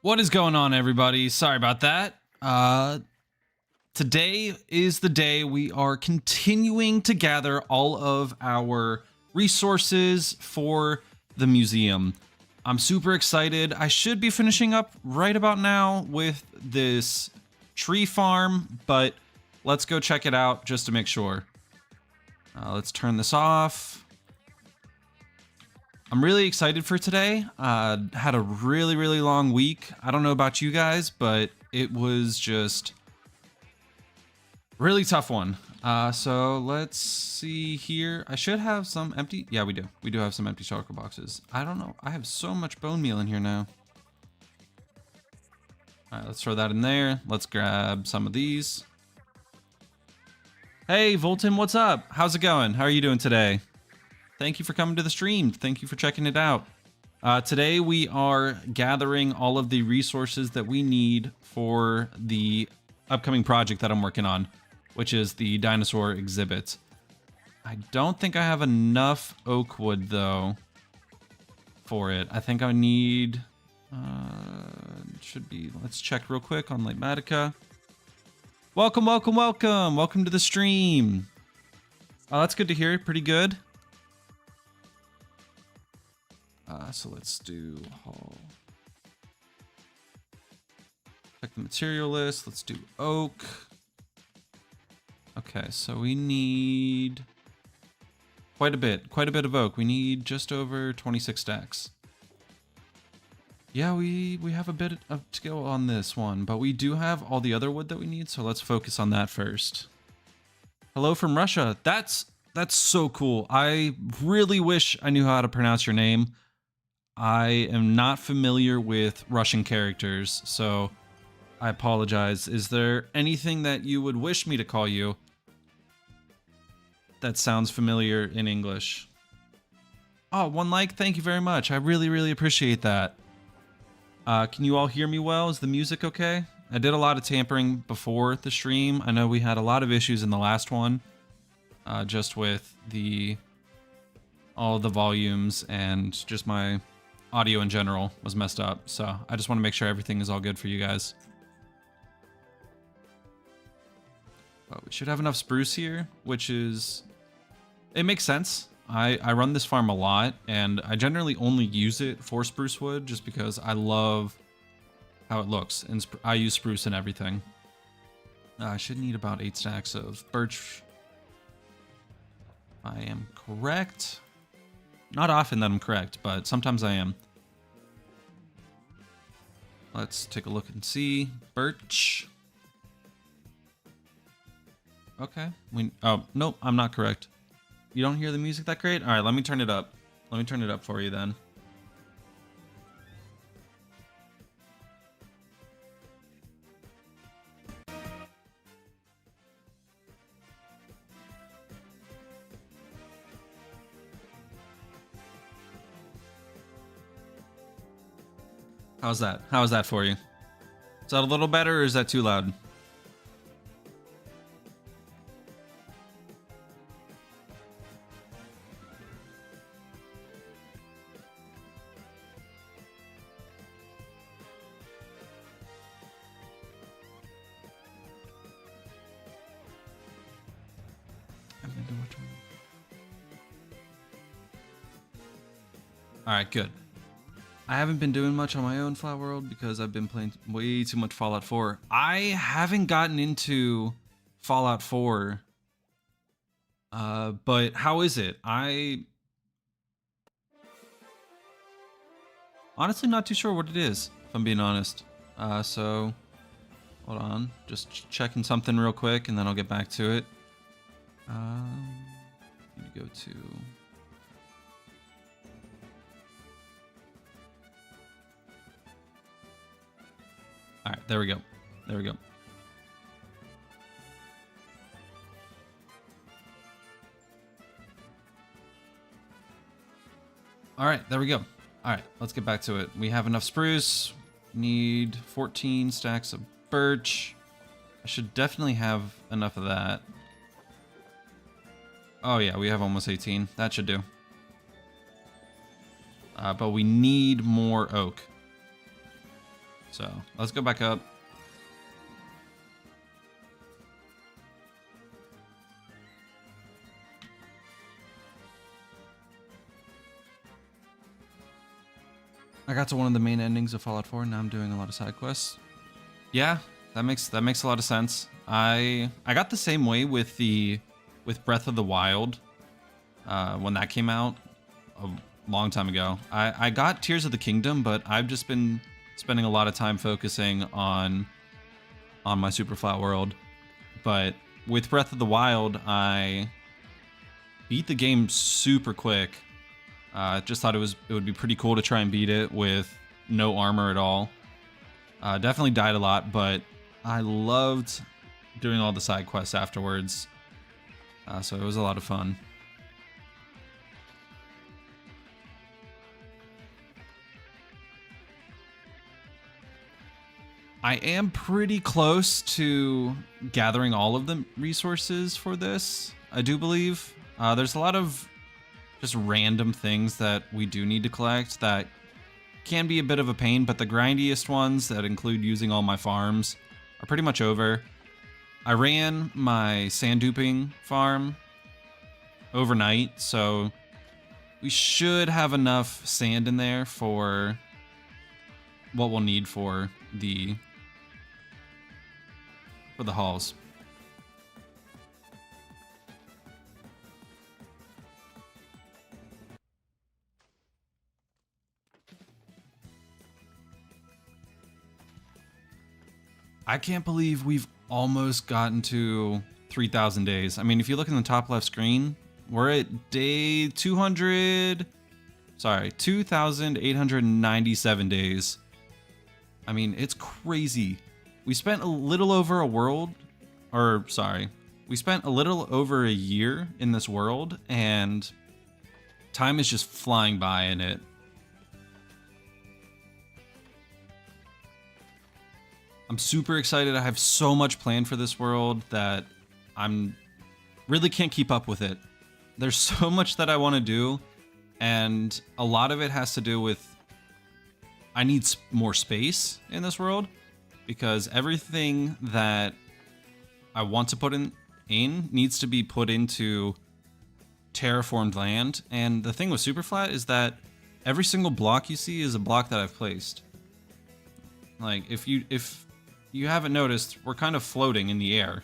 What is going on, everybody? Sorry about that. Today is the day we are continuing to gather all of our resources for the museum. I'm super excited. I should be finishing up right about now with this tree farm, but let's go check it out just to make sure. Let's turn this off. I'm really excited for today. Had a really long week. I don't know about you guys, but it was just really tough one. So let's see here. I should have some empty. Yeah, we do. We do have some empty shulker boxes. I don't know. I have so much bone meal in here now. All right, let's throw that in there. Let's grab some of these. Hey, Volton, what's up? How's it going? How are you doing today? Thank you for coming to the stream. Thank you for checking it out. Today we are gathering all of the resources that we need for the upcoming project that I'm working on, which is the dinosaur exhibit. I don't think I have enough oak wood though for it. I think I need, should be, let's check real quick on Litematica. Welcome to the stream. Oh, that's good to hear. Pretty good. So let's do haul. Check the material list. Let's do oak. Okay, so we need quite a bit of oak. We need just over 26 stacks. Yeah, we have a bit to go on this one, but we do have all the other wood that we need, so let's focus on that first. Hello from Russia. That's so cool. I really wish I knew how to pronounce your name. I am not familiar with Russian characters, so I apologize. Is there anything that you would wish me to call you that sounds familiar in English? Oh, one like, thank you very much. I really appreciate that. Can you all hear me well? Is the music okay? I did a lot of tampering before the stream. I know we had a lot of issues in the last one, just with all of the volumes and just my audio in general was messed up, so I just want to make sure everything is all good for you guys. But we should have enough spruce here, which is... it makes sense. I run this farm a lot, and I generally only use it for spruce wood just because I love how it looks, and I use spruce in everything. I should need about 8 stacks of birch. I am correct. Not often that I'm correct, but sometimes I am. Let's take a look and see. Birch. Okay. Oh, nope, I'm not correct. You don't hear the music that great? All right, let me turn it up. Let me turn it up for you then. How's that? How is that for you? Is that a little better or is that too loud? All right, good. I haven't been doing much on my own Flat World because I've been playing way too much Fallout 4. I haven't gotten into Fallout 4, but how is it? Honestly not too sure what it is, if I'm being honest. So, hold on, just checking something real quick and then I'll get back to it. Let me go to... all right, there we go. There we go. All right, there we go. All right, let's get back to it. We have enough spruce. Need 14 stacks of birch. I should definitely have enough of that. Oh yeah, we have almost 18. That should do. But we need more oak. So let's go back up. I got to one of the main endings of Fallout 4. Now I'm doing a lot of side quests. Yeah, that makes a lot of sense. I got the same way with Breath of the Wild when that came out a long time ago. I got Tears of the Kingdom, but I've just been spending a lot of time focusing on my Superflat world. But with Breath of the Wild, I beat the game super quick. Just thought it would be pretty cool to try and beat it with no armor at all. Definitely died a lot, but I loved doing all the side quests afterwards. So it was a lot of fun. I am pretty close to gathering all of the resources for this, I do believe. There's a lot of just random things that we do need to collect that can be a bit of a pain, but the grindiest ones that include using all my farms are pretty much over. I ran my sand duping farm overnight, so we should have enough sand in there for what we'll need for the halls. I can't believe we've almost gotten to 3,000 days. I mean, if you look in the top left screen, we're at day 2,897 days. I mean, it's crazy. We spent a little over we spent a little over a year in this world, and time is just flying by in it. I'm super excited. I have so much planned for this world that I'm really can't keep up with it. There's so much that I want to do, and a lot of it has to do with I need more space in this world, because everything that I want to put in needs to be put into terraformed land. And the thing with Superflat is that every single block you see is a block that I've placed. Like, if you haven't noticed, we're kind of floating in the air,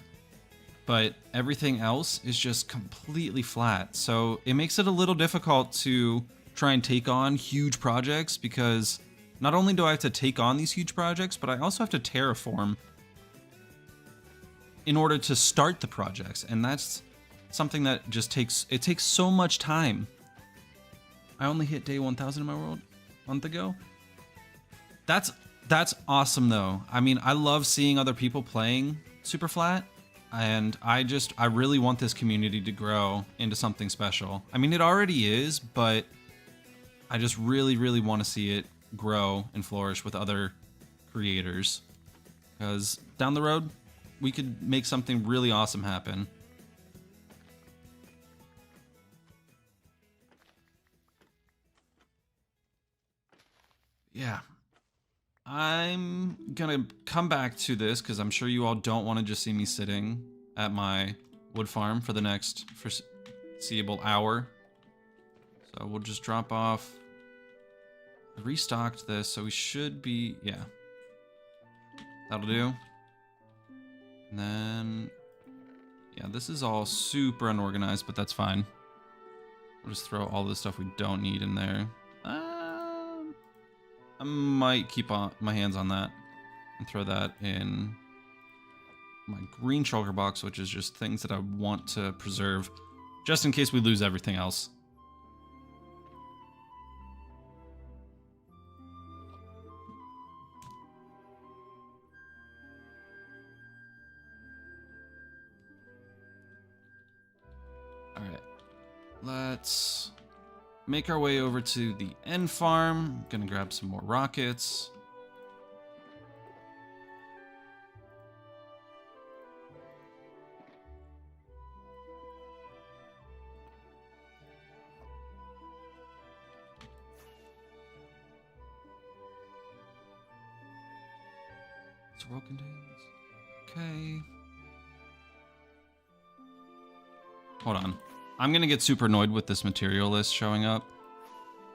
but everything else is just completely flat. So it makes it a little difficult to try and take on huge projects, because not only do I have to take on these huge projects, but I also have to terraform in order to start the projects. And that's something that just takes so much time. I only hit day 1,000 in my world a month ago. That's awesome though. I mean, I love seeing other people playing Superflat, and I really want this community to grow into something special. I mean, it already is, but I just really, really want to see it grow and flourish with other creators, because down the road we could make something really awesome happen. Yeah. I'm gonna come back to this because I'm sure you all don't want to just see me sitting at my wood farm for the next foreseeable hour. So we'll just drop off. I restocked this, so we should be, yeah. That'll do. And then, yeah, this is all super unorganized, but that's fine. We'll just throw all the stuff we don't need in there. I might keep my hands on that and throw that in my green shulker box, which is just things that I want to preserve, just in case we lose everything else. Alright, let's make our way over to the end farm. Gonna grab some more rockets. The world contains. Okay. Hold on. I'm gonna get super annoyed with this material list showing up.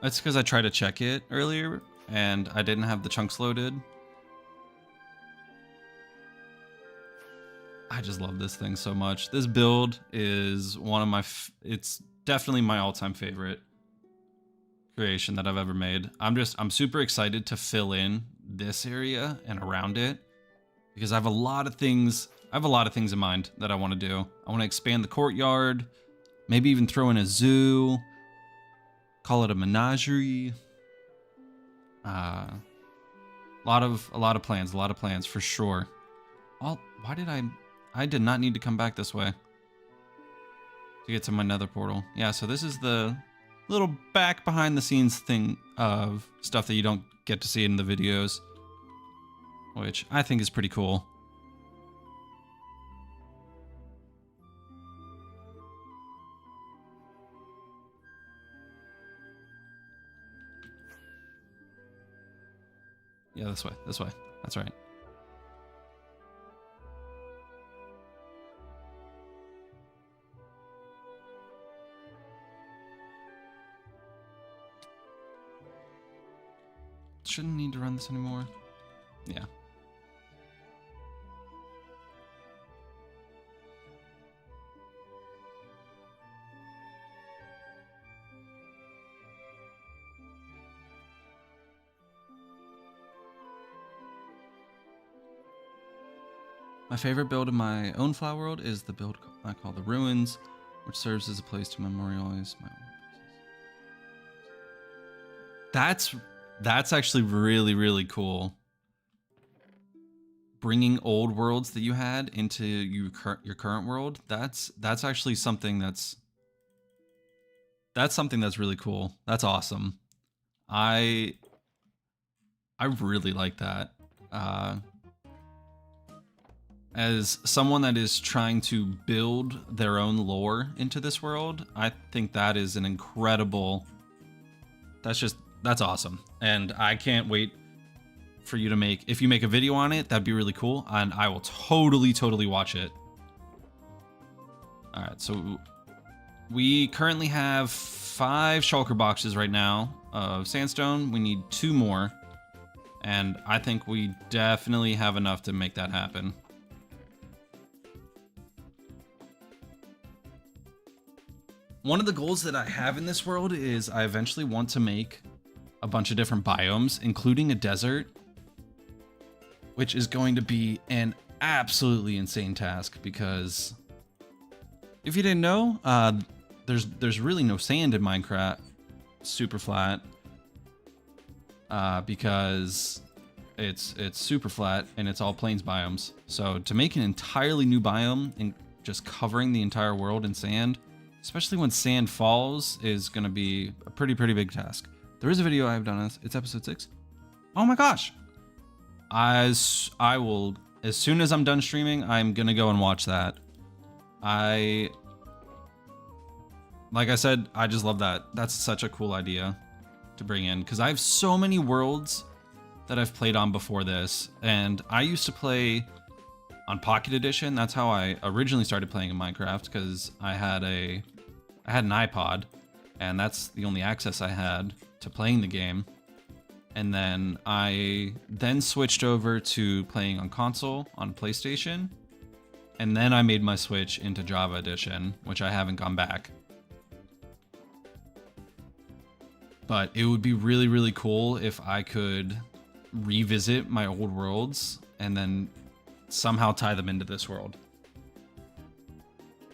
That's because I tried to check it earlier and I didn't have the chunks loaded. I just love this thing so much. This build is one of my, it's definitely my all-time favorite creation that I've ever made. I'm super excited to fill in this area and around it because I have a lot of things in mind that I want to do. I want to expand the courtyard, maybe even throw in a zoo, call it a menagerie. A lot of plans for sure. Why did I did not need to come back this way to get to my nether portal. Yeah, so this is the little back behind the scenes thing of stuff that you don't get to see in the videos, which I think is pretty cool. Yeah, this way. That's right. Shouldn't need to run this anymore. Yeah. My favorite build in my own flower world is the build I call the Ruins, which serves as a place to memorialize my own pieces. That's actually really, really cool. Bringing old worlds that you had into your current world, that's actually something that's really cool. That's awesome. I really like that. As someone that is trying to build their own lore into this world, I think that is an incredible... That's awesome. And I can't wait for you to make... If you make a video on it, that'd be really cool. And I will totally watch it. Alright, so we currently have 5 shulker boxes right now of sandstone. We need 2 more. And I think we definitely have enough to make that happen. One of the goals that I have in this world is I eventually want to make a bunch of different biomes, including a desert, which is going to be an absolutely insane task because if you didn't know, there's really no sand in Minecraft Superflat because it's super flat and it's all plains biomes. So to make an entirely new biome and just covering the entire world in sand, especially when sand falls, is going to be a pretty big task. There is a video I've done on this. It's episode 6. Oh my gosh. As soon as I'm done streaming, I'm going to go and watch that. Like I said, I just love that. That's such a cool idea to bring in because I have so many worlds that I've played on before this. And I used to play on Pocket Edition. That's how I originally started playing in Minecraft because I had an iPod and that's the only access I had to playing the game. And then I switched over to playing on console on PlayStation. And then I made my switch into Java Edition, which I haven't gone back. But it would be really cool if I could revisit my old worlds and then somehow tie them into this world.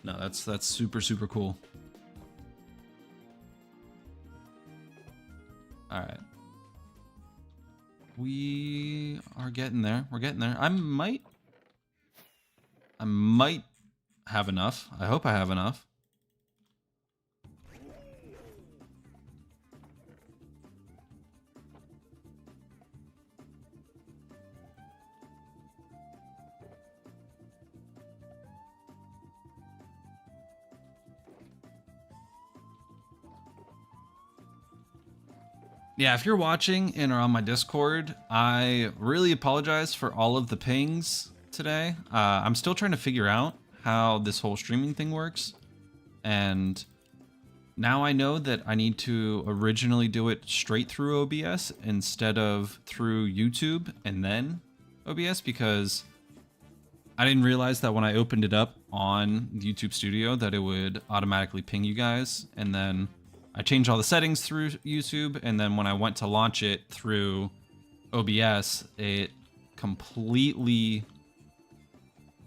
No, that's super cool. All right. We are getting there. We're getting there. I might have enough. I hope I have enough. Yeah, if you're watching and are on my Discord, I really apologize for all of the pings today. I'm still trying to figure out how this whole streaming thing works. And now I know that I need to originally do it straight through OBS instead of through YouTube and then OBS, because I didn't realize that when I opened it up on YouTube Studio that it would automatically ping you guys. And then I changed all the settings through YouTube, and then when I went to launch it through OBS, it completely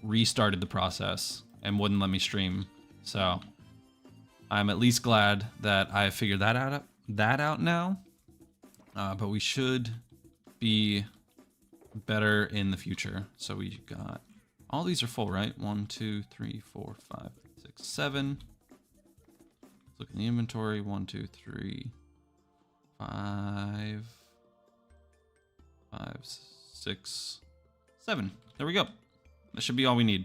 restarted the process and wouldn't let me stream. So I'm at least glad that I figured that out now. But we should be better in the future. So we got all these are full, right? 1, 2, 3, 4, 5, 6, 7. Look in the inventory. 1, 2, 3, 5, 6, 7. There we go. That should be all we need.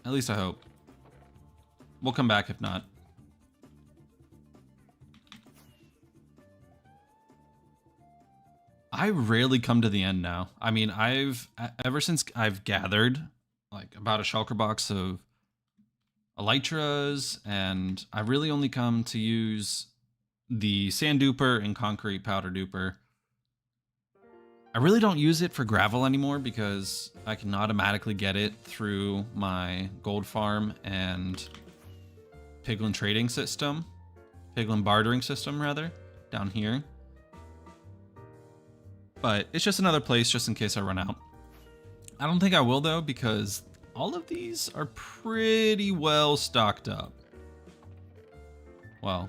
At least I hope. We'll come back if not. I rarely come to the end now. I mean, ever since I've gathered like about a shulker box of elytras, and I really only come to use the sand duper and concrete powder duper. I really don't use it for gravel anymore because I can automatically get it through my gold farm and piglin trading system, piglin bartering system rather, down here. But it's just another place just in case I run out. I don't think I will though, because all of these are pretty well stocked up. Well,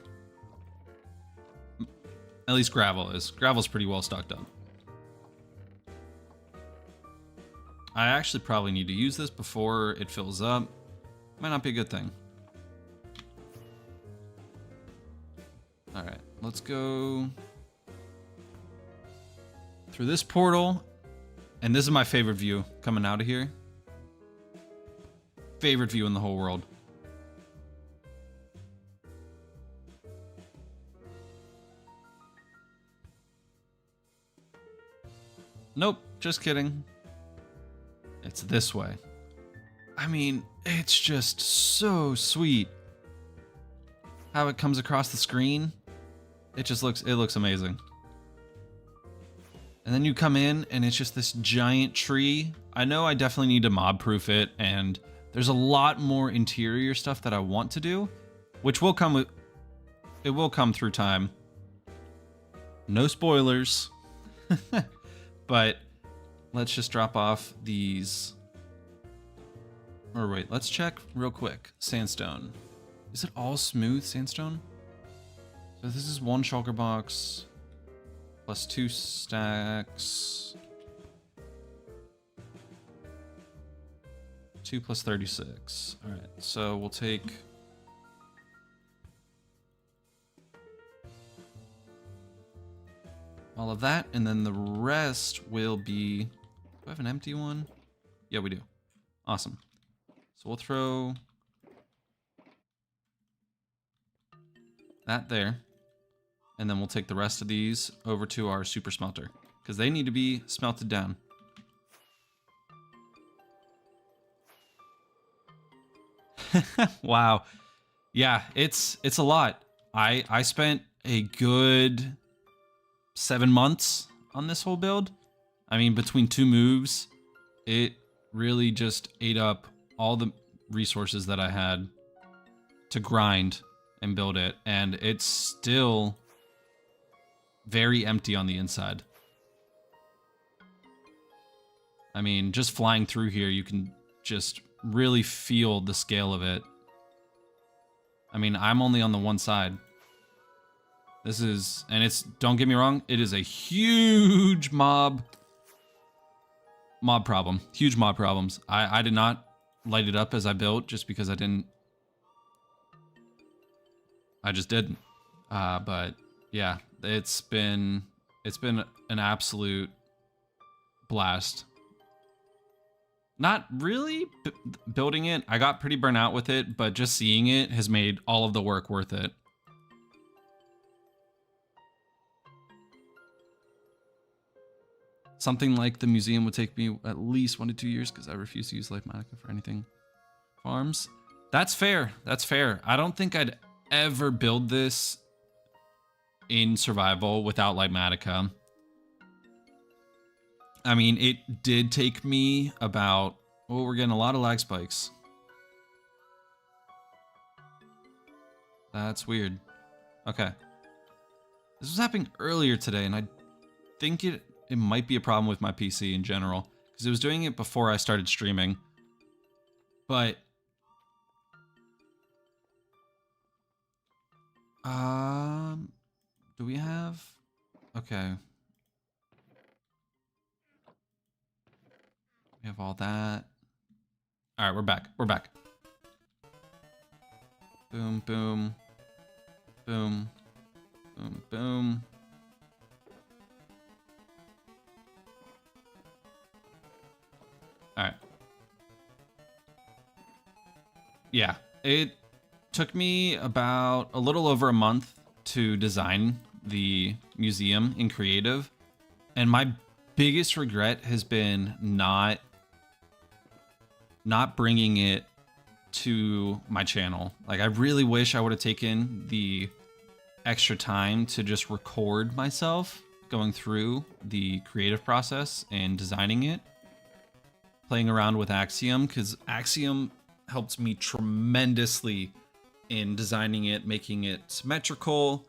at least gravel is. Gravel's pretty well stocked up. I actually probably need to use this before it fills up. Might not be a good thing. All right, let's go through this portal. And this is my favorite view coming out of here. Favorite view in the whole world. Nope, just kidding. It's this way. I mean, it's just so sweet how it comes across the screen. It looks amazing. And then you come in and it's just this giant tree. I know I definitely need to mob proof it, and there's a lot more interior stuff that I want to do, which will come with, it will come through time. No spoilers. But let's just drop off these. Or wait, let's check real quick. Sandstone. Is it all smooth sandstone? So this is 1 shulker box plus 2 stacks. 2 plus 36. All right, so we'll take all of that, and then the rest will be... Do I have an empty one? Yeah, we do. Awesome. So we'll throw that there, and then we'll take the rest of these over to our super smelter, because they need to be smelted down. Wow. Yeah, it's a lot. I spent a good 7 months on this whole build. I mean, between 2 moves, it really just ate up all the resources that I had to grind and build it, and it's still very empty on the inside. I mean, just flying through here, you can just really feel the scale of it. I mean, I'm only on the one side. This is, and it's, don't get me wrong, it is a huge mob problem. Huge mob problems. I did not light it up as I built just because I just didn't. But yeah, it's been an absolute blast. Not really building it. I got pretty burnt out with it, but just seeing it has made all of the work worth it. Something like the museum would take me at least 1 to 2 years because I refuse to use Litematica for anything farms. That's fair. That's fair. I don't think I'd ever build this in survival without Litematica. I mean, it did take me about... Oh, we're getting a lot of lag spikes. That's weird. Okay. This was happening earlier today, and I think it might be a problem with my PC in general, because it was doing it before I started streaming. But... do we have... Okay. We have all that. All right, we're back. We're back. Boom, boom. Boom. Boom, boom. All right. Yeah, it took me about a little over a month to design the museum in creative. And my biggest regret has been not bringing it to my channel. Like, I really wish I would have taken the extra time to just record myself going through the creative process and designing it, playing around with Axiom, because Axiom helped me tremendously in designing it, making it symmetrical.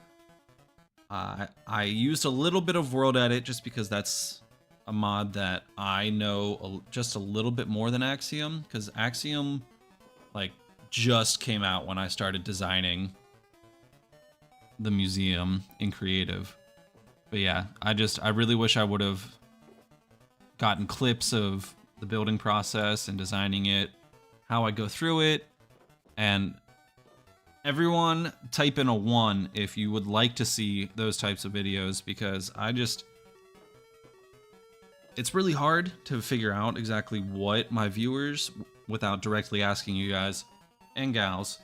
I used a little bit of World Edit just because that's a mod that I know just a little bit more than Axiom, because Axiom like just came out when I started designing the museum in creative. But yeah, I really wish I would have gotten clips of the building process and designing it, how I go through it. And everyone type in a 1 if you would like to see those types of videos, because it's really hard to figure out exactly what my viewers, without directly asking you guys and gals,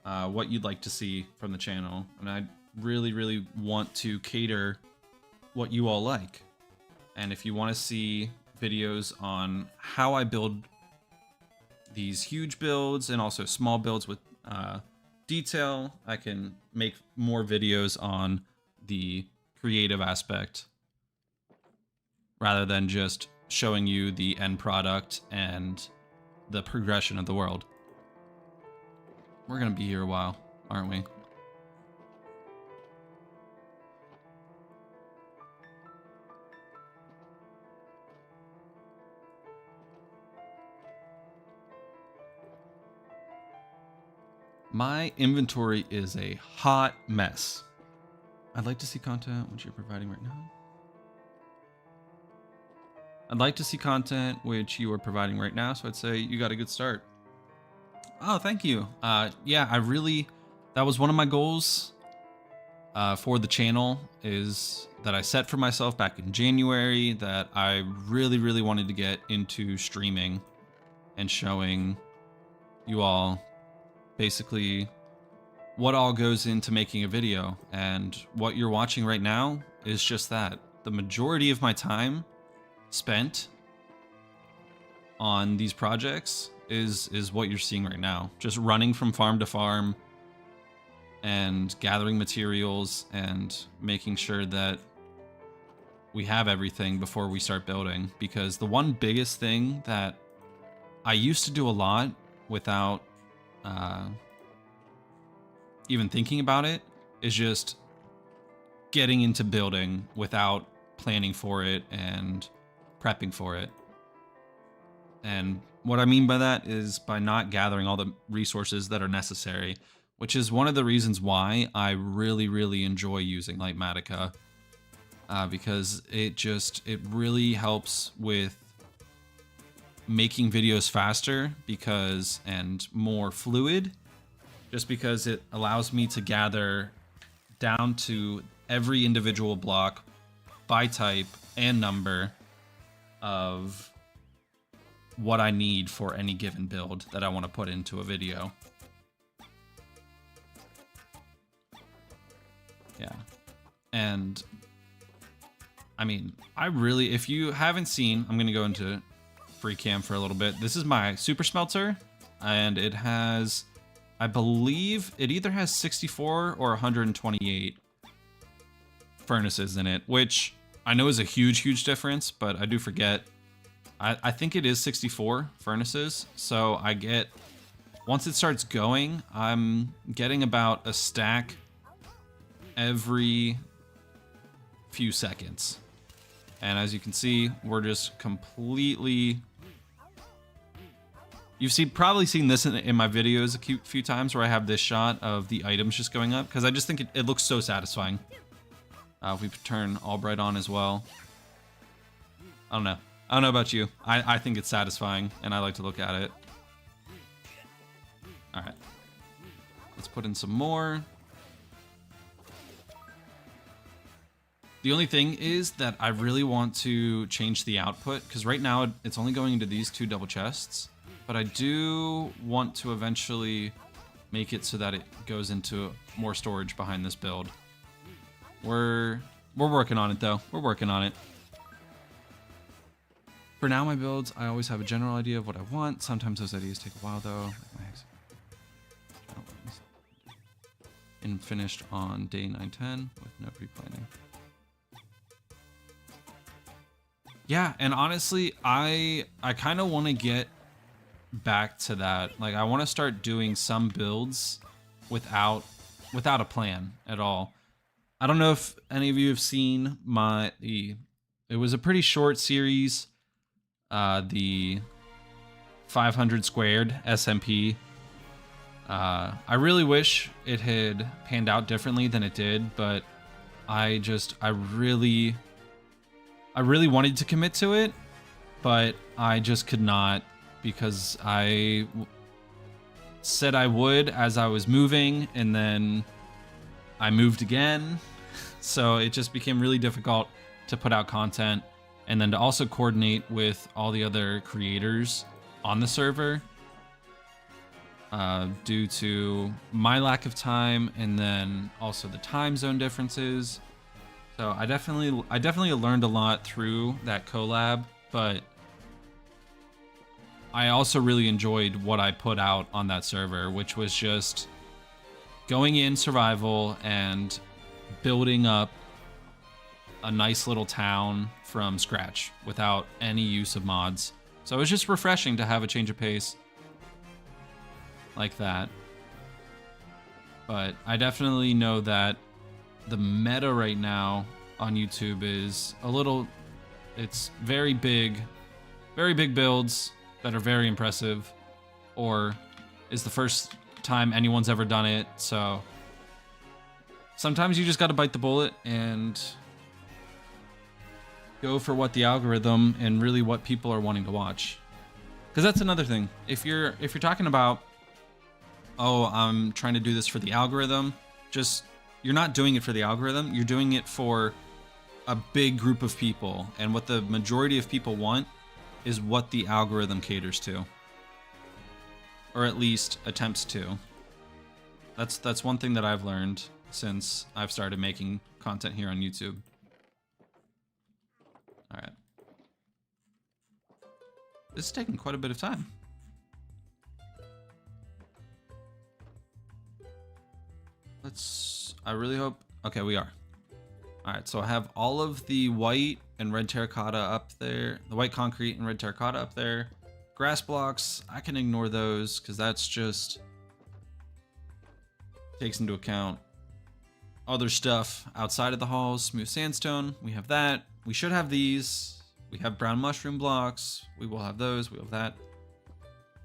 what you'd like to see from the channel. And I really, really want to cater what you all like. And if you want to see videos on how I build these huge builds and also small builds with detail, I can make more videos on the creative aspect rather than just showing you the end product and the progression of the world. We're gonna be here a while, aren't we? My inventory is a hot mess. I'd like to see content which you're providing right now. I'd like to see content which you are providing right now, so I'd say you got a good start. Oh, thank you. Yeah, that was one of my goals for the channel, is that I set for myself back in January, that I really, really wanted to get into streaming and showing you all basically what all goes into making a video. And what you're watching right now is just that. The majority of my time spent on these projects is what you're seeing right now. Just running from farm to farm and gathering materials and making sure that we have everything before we start building. Because the one biggest thing that I used to do a lot without even thinking about it is just getting into building without planning for it and prepping for it. And what I mean by that is by not gathering all the resources that are necessary, which is one of the reasons why I really, really enjoy using Litematica, because it really helps with making videos faster and more fluid, just because it allows me to gather down to every individual block by type and number of what I need for any given build that I want to put into a video. Yeah. And I mean, I really, if you haven't seen, I'm going to go into free cam for a little bit. This is my super smelter, and it has, I believe it either has 64 or 128 furnaces in it, which I know is a huge difference, but I do forget. I think it is 64 furnaces, so I get, once it starts going, I'm getting about a stack every few seconds. And as you can see, we're just completely... You've probably seen this in my videos a few times where I have this shot of the items just going up, because I just think it looks so satisfying. We turn Albright on as well. I don't know about you. I think it's satisfying, and I like to look at it. Alright. Let's put in some more. The only thing is that I really want to change the output, because right now it's only going into these 2 double chests. But I do want to eventually make it so that it goes into more storage behind this build. We're working on it, though. We're working on it. For now, my builds, I always have a general idea of what I want. Sometimes those ideas take a while, though. And finished on day 910 with no pre-planning. Yeah, and honestly, I kind of want to get back to that. Like, I want to start doing some builds without a plan at all. I don't know if any of you have seen it was a pretty short series, the 500 squared SMP. I really wish it had panned out differently than it did, but I really wanted to commit to it, but I just could not, because I said I would as I was moving, and then I moved again. So it just became really difficult to put out content, and then to also coordinate with all the other creators on the server, due to my lack of time, and then also the time zone differences. So I definitely learned a lot through that collab, but I also really enjoyed what I put out on that server, which was just going in survival and building up a nice little town from scratch without any use of mods. So it was just refreshing to have a change of pace like that. But I definitely know that the meta right now on YouTube is it's very big builds that are very impressive, or is the first time anyone's ever done it. So sometimes you just got to bite the bullet and go for what the algorithm and really what people are wanting to watch. Because that's another thing. If you're talking about, oh, I'm trying to do this for the algorithm, you're not doing it for the algorithm. You're doing it for a big group of people, and what the majority of people want is what the algorithm caters to, or at least attempts to. That's one thing that I've learned since I've started making content here on YouTube. All right. This is taking quite a bit of time. I really hope, okay, we are. All right, so I have all of the white and red terracotta up there, the white concrete and red terracotta up there. Grass blocks, I can ignore those because that's just takes into account other stuff outside of the halls. Smooth sandstone, we have that. We should have these. We have brown mushroom blocks. We will have those. We have that.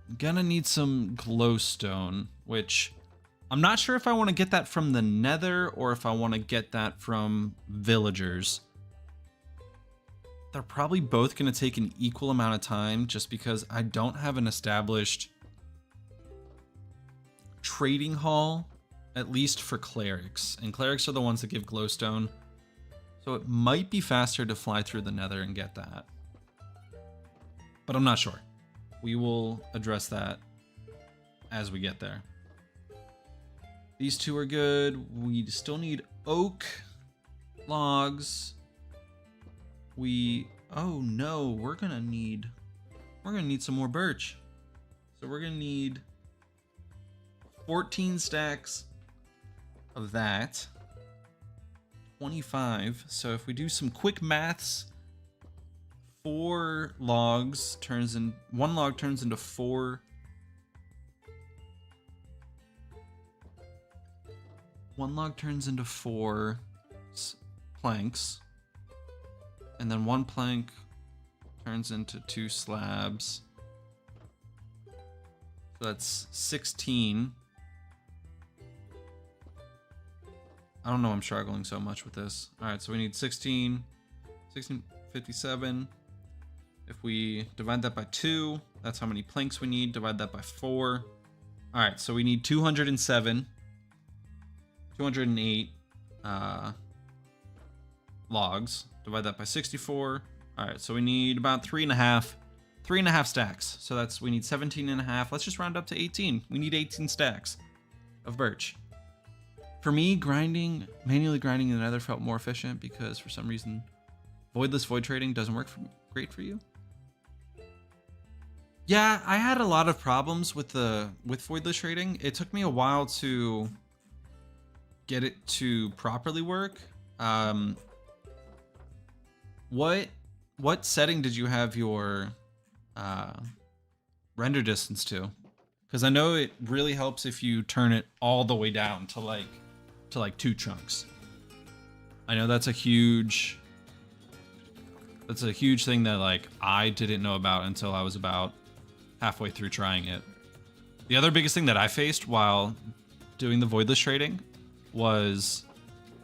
I'm gonna need some glowstone, which I'm not sure if I want to get that from the Nether or if I want to get that from villagers. They're probably both going to take an equal amount of time, just because I don't have an established trading hall, at least for clerics. And clerics are the ones that give glowstone. So it might be faster to fly through the Nether and get that. But I'm not sure. We will address that as we get there. These two are good. We still need oak logs. oh no, we're gonna need some more birch. So we're gonna need 14 stacks of that. 25. So if we do some quick maths, 1 log turns into 4. 1 log turns into 4 planks, and then 1 plank turns into 2 slabs. So that's 16. I don't know, I'm struggling so much with this. All right, so we need 1657. If we divide that by 2, that's how many planks we need. Divide that by 4. All right, so we need 207, 208 logs. Divide that by 64. All right, so we need about 3.5 stacks. So we need 17.5. Let's just round up to 18. We need 18 stacks of birch. For me, manually grinding in the nether felt more efficient because for some reason, voidless void trading doesn't work great for you. Yeah, I had a lot of problems with voidless trading. It took me a while to get it to properly work. What setting did you have your render distance to? Because I know it really helps if you turn it all the way down to like 2 chunks. I know that's a huge thing that like I didn't know about until I was about halfway through trying it. The other biggest thing that I faced while doing the voidless trading was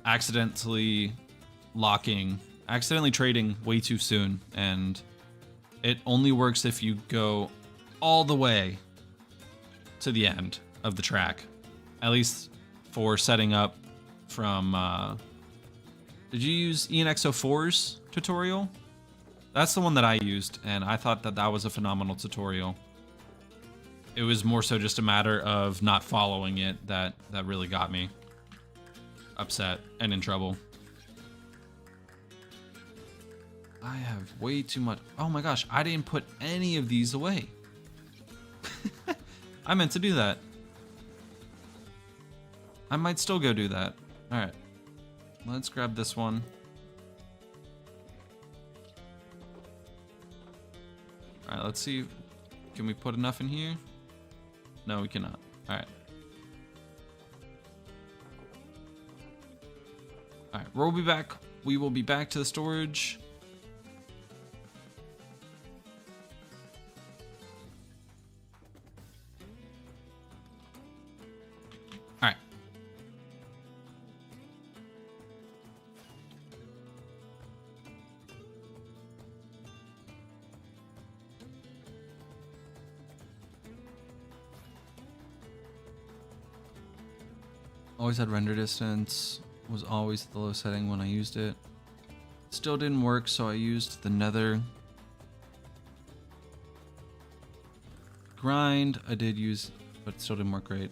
accidentally trading way too soon, and it only works if you go all the way to the end of the track, at least for setting up from did you use ENX04's tutorial? That's the one that I used, and I thought that was a phenomenal tutorial. It was more so just a matter of not following it that really got me upset and in trouble. I have way too much. Oh my gosh, I didn't put any of these away. I meant to do that. I might still go do that. All right, let's grab this one. All right, let's see. Can we put enough in here? No, we cannot. All right. All right, we'll be back. We will be back to the storage. All right. Always had render distance, was always the low setting when I used it. Still didn't work, so I used the nether grind. I did use, but it still didn't work great.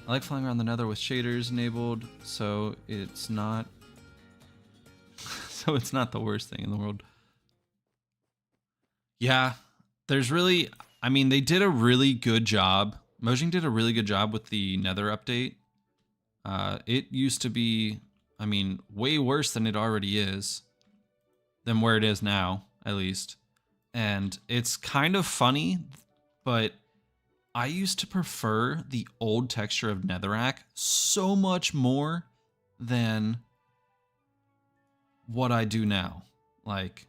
I like flying around the nether with shaders enabled, so it's not the worst thing in the world. Yeah, there's really, I mean, they did a really good job. Mojang did a really good job with the nether update. It used to be, I mean, way worse than it already is, than where it is now, at least. And it's kind of funny, but I used to prefer the old texture of Netherrack so much more than what I do now. Like,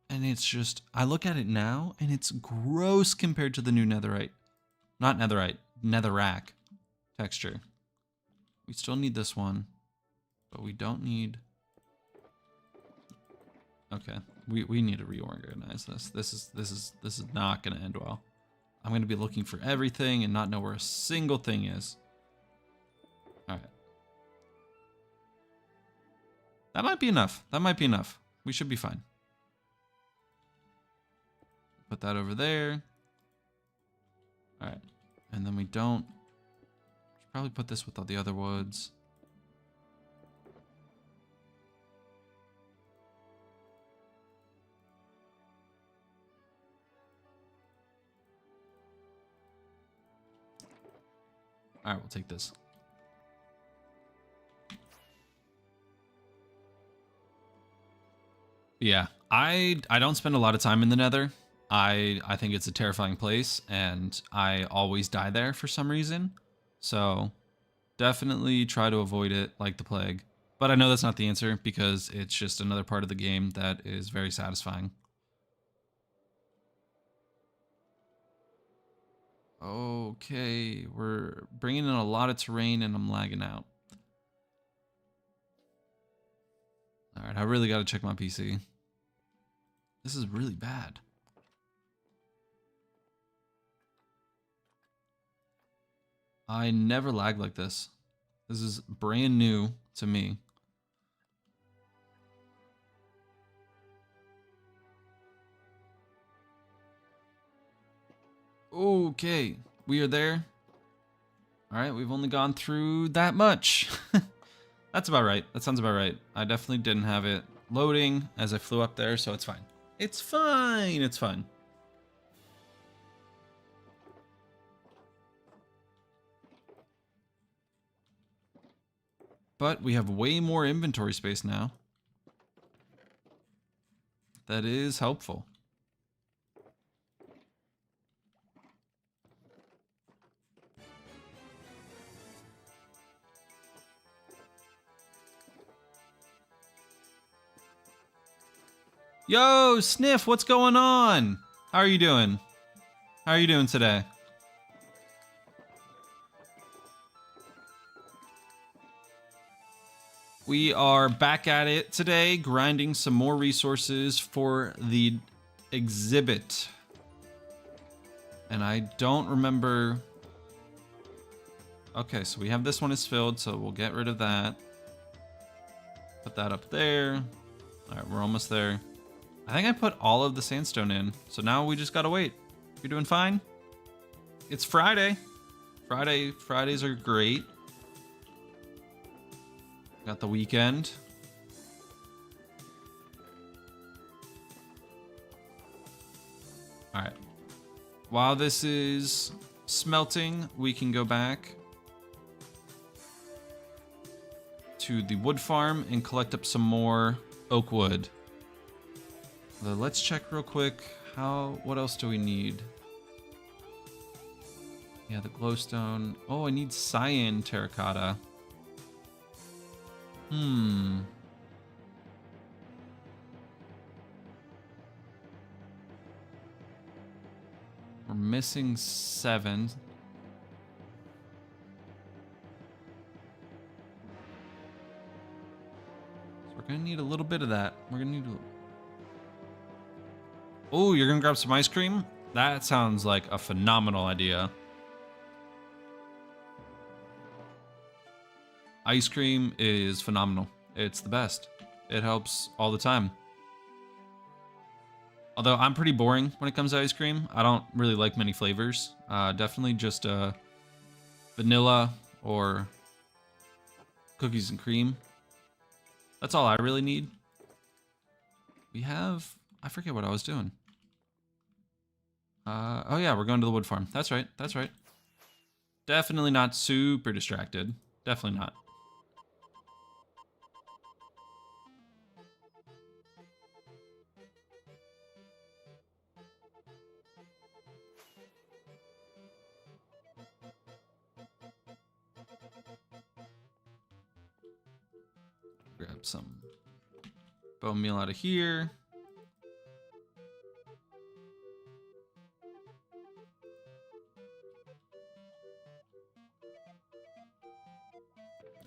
and it's just, I look at it now and it's gross compared to the new Netherrack texture. We still need this one, but we don't need, okay. We need to reorganize this. This is not gonna end well. I'm gonna be looking for everything and not know where a single thing is. All right. That might be enough. That might be enough. We should be fine. Put that over there. All right. And then we don't, should probably put this with all the other woods. All right, we'll take this. Yeah, I don't spend a lot of time in the Nether. I think it's a terrifying place, and I always die there for some reason. So definitely try to avoid it like the plague. But I know that's not the answer because it's just another part of the game that is very satisfying. Okay, we're bringing in a lot of terrain and I'm lagging out. All right, I really got to check my PC. This is really bad. I never lag like this. This is brand new to me. Okay, we are there. All right, we've only gone through that much. That's about right. That sounds about right. I definitely didn't have it loading as I flew up there, so it's fine. It's fine. It's fine. But we have way more inventory space now. That is helpful. Yo, Sniff, what's going on? How are you doing? How are you doing today? We are back at it today, grinding some more resources for the exhibit. And I don't remember. Okay, so we have this one is filled, so we'll get rid of that. Put that up there. All right, we're almost there. I think I put all of the sandstone in, so now we just gotta wait. You're doing fine? It's Friday. Fridays are great. Got the weekend. All right. While this is smelting, we can go back to the wood farm and collect up some more oak wood. Let's check real quick. What else do we need? Yeah, the glowstone. Oh, I need cyan terracotta. We're missing 7. So we're gonna need a little bit of that. We're gonna need Oh, you're gonna grab some ice cream? That sounds like a phenomenal idea. Ice cream is phenomenal. It's the best. It helps all the time. Although I'm pretty boring when it comes to ice cream. I don't really like many flavors. Definitely just vanilla or cookies and cream. That's all I really need. We have... I forget what I was doing. Oh yeah, we're going to the wood farm. That's right. That's right. Definitely not super distracted. Definitely not. Grab some bone meal out of here.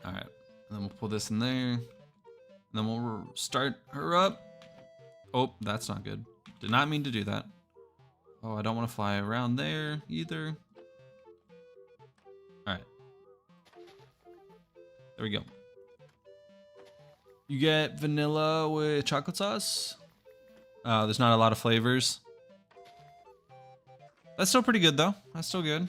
All right, and then we'll pull this in there. And then we'll start her up. Oh, that's not good. Did not mean to do that. Oh, I don't want to fly around there either. All right. There we go. You get vanilla with chocolate sauce. There's not a lot of flavors. That's still pretty good though. That's still good.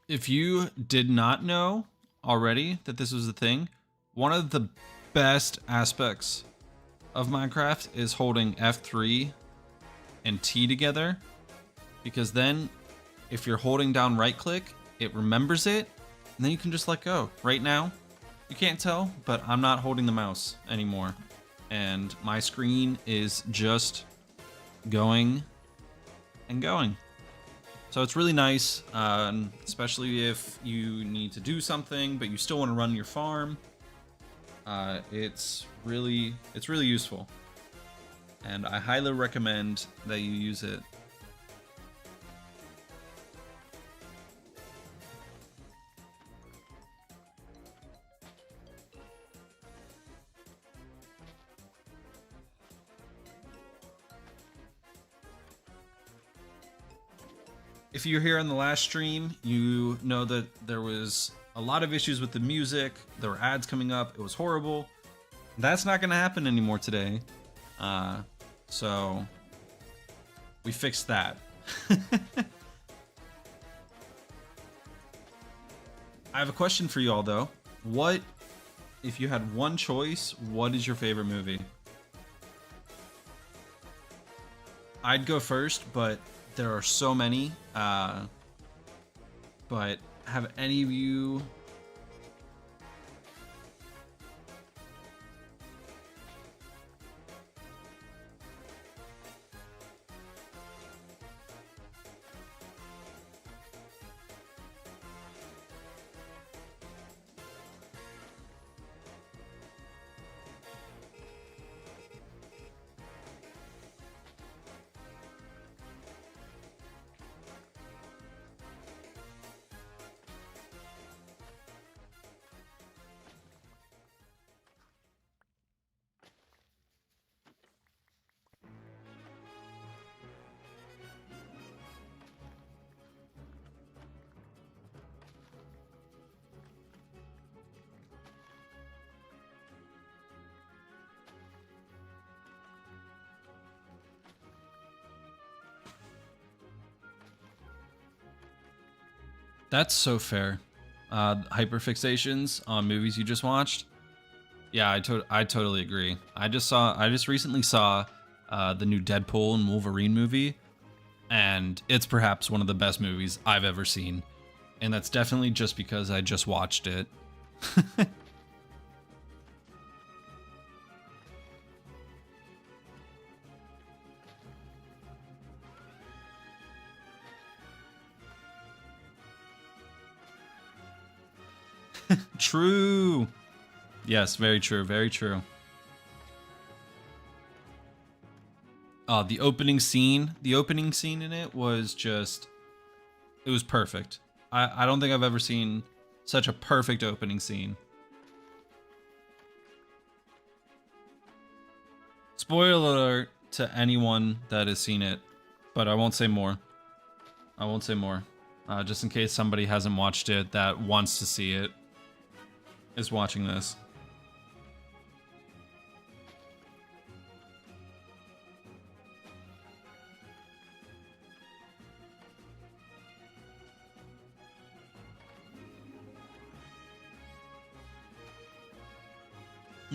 If you did not know already that this was a thing, one of the best aspects of Minecraft is holding F3 and T together, because then if you're holding down right click, it remembers it, and then you can just let go. Right now, you can't tell, but I'm not holding the mouse anymore, and my screen is just going and going. So it's really nice, especially if you need to do something, but you still want to run your farm. It's really useful, and I highly recommend that you use it. If you're here on the last stream, you know that there was a lot of issues with the music. There were ads coming up. It was horrible. That's not going to happen anymore today. So we fixed that. I have a question for you all, though. What, if you had one choice, what is your favorite movie? I'd go first, but there are so many. But have any of you... That's so fair. Hyperfixations on movies you just watched. Yeah, I totally agree. I just recently saw the new Deadpool and Wolverine movie, and it's perhaps one of the best movies I've ever seen. And that's definitely just because I just watched it. True. Yes, very true, very true. The opening scene in it was just, it was perfect. I don't think I've ever seen such a perfect opening scene. Spoiler alert to anyone that has seen it, but I won't say more. I won't say more. Just in case somebody hasn't watched it that wants to see it, is watching this.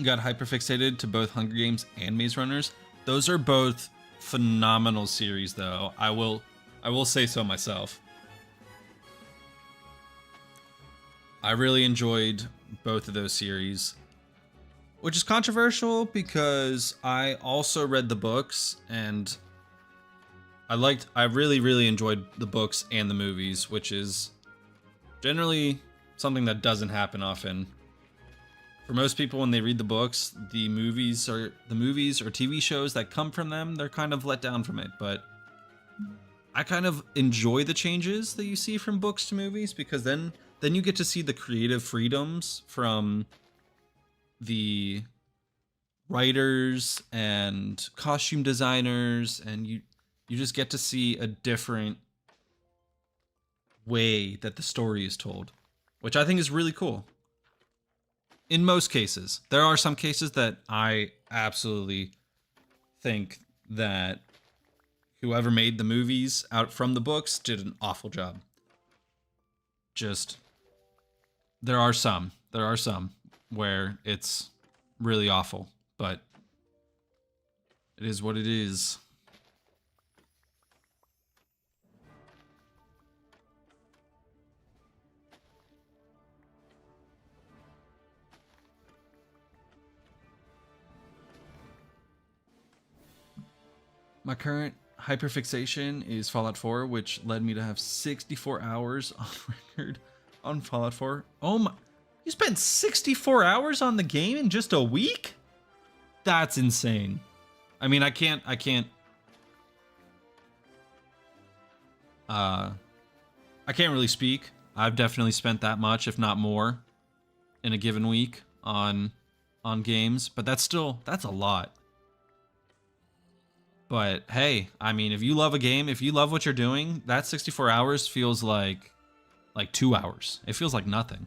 Got hyperfixated to both Hunger Games and Maze Runners. Those are both phenomenal series, though. I will say so myself. I really enjoyed both of those series, which is controversial because I also read the books, and I really enjoyed the books and the movies, which is generally something that doesn't happen often. For most people, when they read the books, the movies or TV shows that come from them, they're kind of let down from it. But I kind of enjoy the changes that you see from books to movies, because then you get to see the creative freedoms from the writers and costume designers, and you just get to see a different way that the story is told, which I think is really cool. In most cases. There are some cases that I absolutely think that whoever made the movies out from the books did an awful job. just there are some where it's really awful, but it is what it is. My current hyperfixation is Fallout 4, which led me to have 64 hours on record on Fallout 4. Oh my, you spent 64 hours on the game in just a week? That's insane. I mean, I can't really speak. I've definitely spent that much, if not more, in a given week on games, but that's a lot. But hey, I mean, if you love a game, if you love what you're doing, that 64 hours feels like 2 hours. It feels like nothing.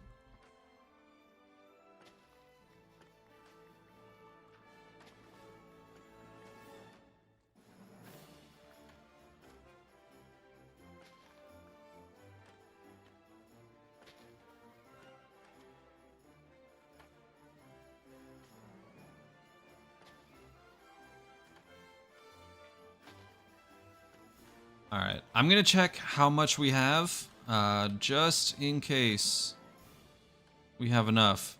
All right, I'm gonna check how much we have, just in case we have enough.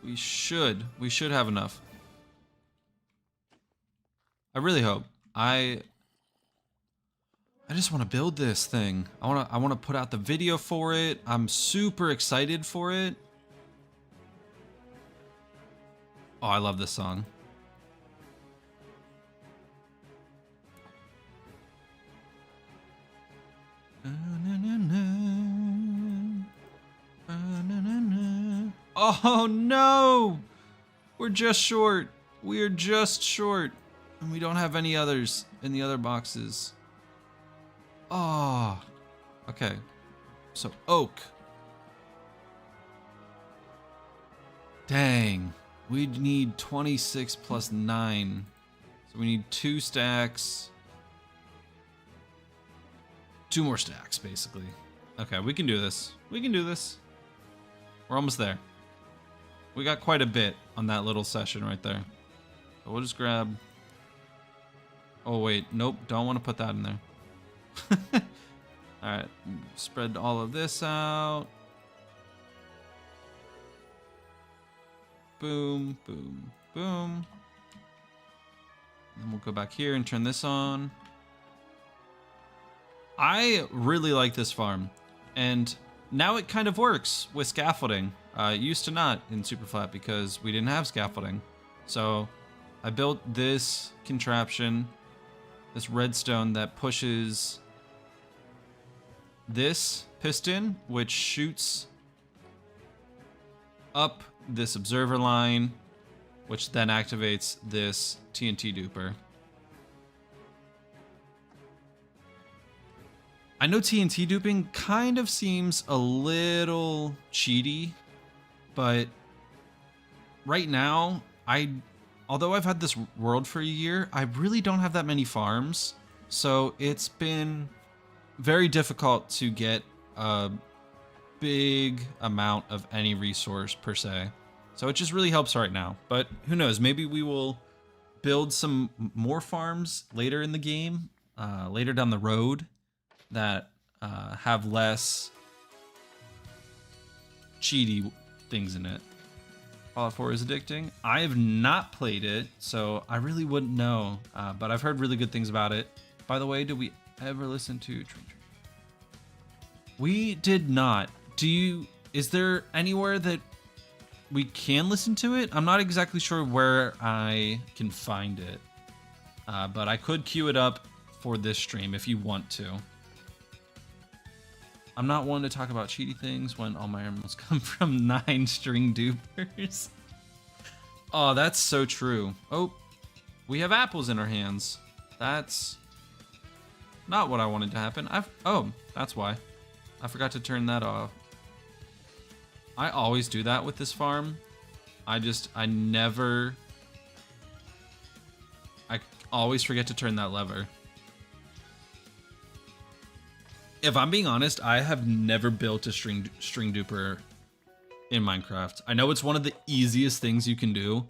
We should have enough. I really hope. I just want to build this thing. I want to put out the video for it. I'm super excited for it. Oh, I love this song. Oh no! We're just short. We're just short. And we don't have any others in the other boxes. Oh. Okay. So oak. Dang. We need 26 plus 9. So we need 2 stacks. 2 more stacks, basically. Okay, we can do this. We can do this. We're almost there. We got quite a bit on that little session right there. So we'll just grab... Oh, wait. Nope. Don't want to put that in there. Alright. Spread all of this out. Boom, boom, boom. And we'll go back here and turn this on. I really like this farm. And now it kind of works with scaffolding. It used to not in Superflat because we didn't have scaffolding. So I built this contraption, this redstone that pushes this piston, which shoots up this observer line, which then activates this TNT duper. I know TNT duping kind of seems a little cheaty, but right now, although I've had this world for a year, I really don't have that many farms, so it's been very difficult to get a big amount of any resource per se. So it just really helps right now. But who knows, maybe we will build some more farms later in the game, later down the road, that have less cheaty things in it. Fallout 4 is addicting. I have not played it, so I really wouldn't know, but I've heard really good things about it. By the way, did we ever listen to... We did not. Is there anywhere that we can listen to it? I'm not exactly sure where I can find it, but I could queue it up for this stream if you want to. I'm not one to talk about cheaty things when all my emeralds come from 9 string dupers. Oh, that's so true. Oh, we have apples in our hands. That's not what I wanted to happen. Oh, that's why. I forgot to turn that off. I always do that with this farm. I always forget to turn that lever. If I'm being honest, I have never built a string duper in Minecraft. I know it's one of the easiest things you can do,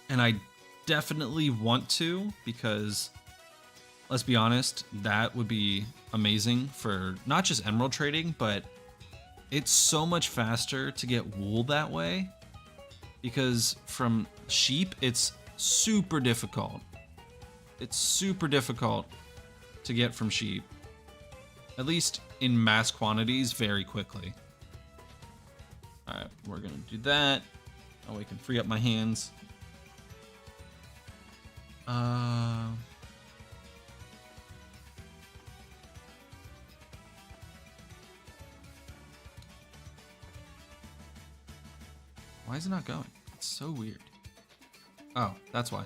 and I definitely want to, because let's be honest, that would be amazing for not just emerald trading, but it's so much faster to get wool that way, because from sheep, it's super difficult. It's super difficult to get from sheep, at least in mass quantities, very quickly. All right, we're gonna do that. Oh, we can free up my hands. Why is it not going? It's so weird. Oh, that's why.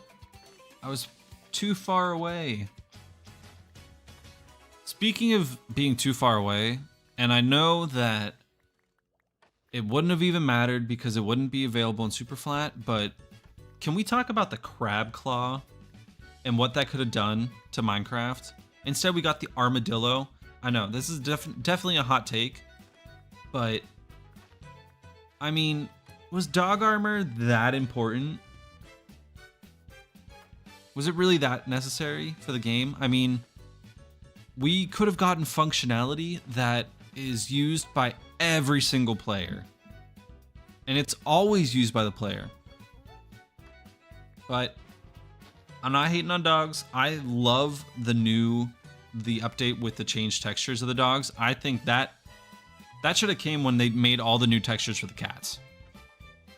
I was too far away. Speaking of being too far away, and I know that it wouldn't have even mattered because it wouldn't be available in Superflat, but can we talk about the crab claw and what that could have done to Minecraft? Instead, we got the armadillo. I know, this is definitely a hot take, but I mean, was dog armor that important? Was it really that necessary for the game? I mean, we could have gotten functionality that is used by every single player. And it's always used by the player. But I'm not hating on dogs. I love the update with the changed textures of the dogs. I think that should have came when they made all the new textures for the cats.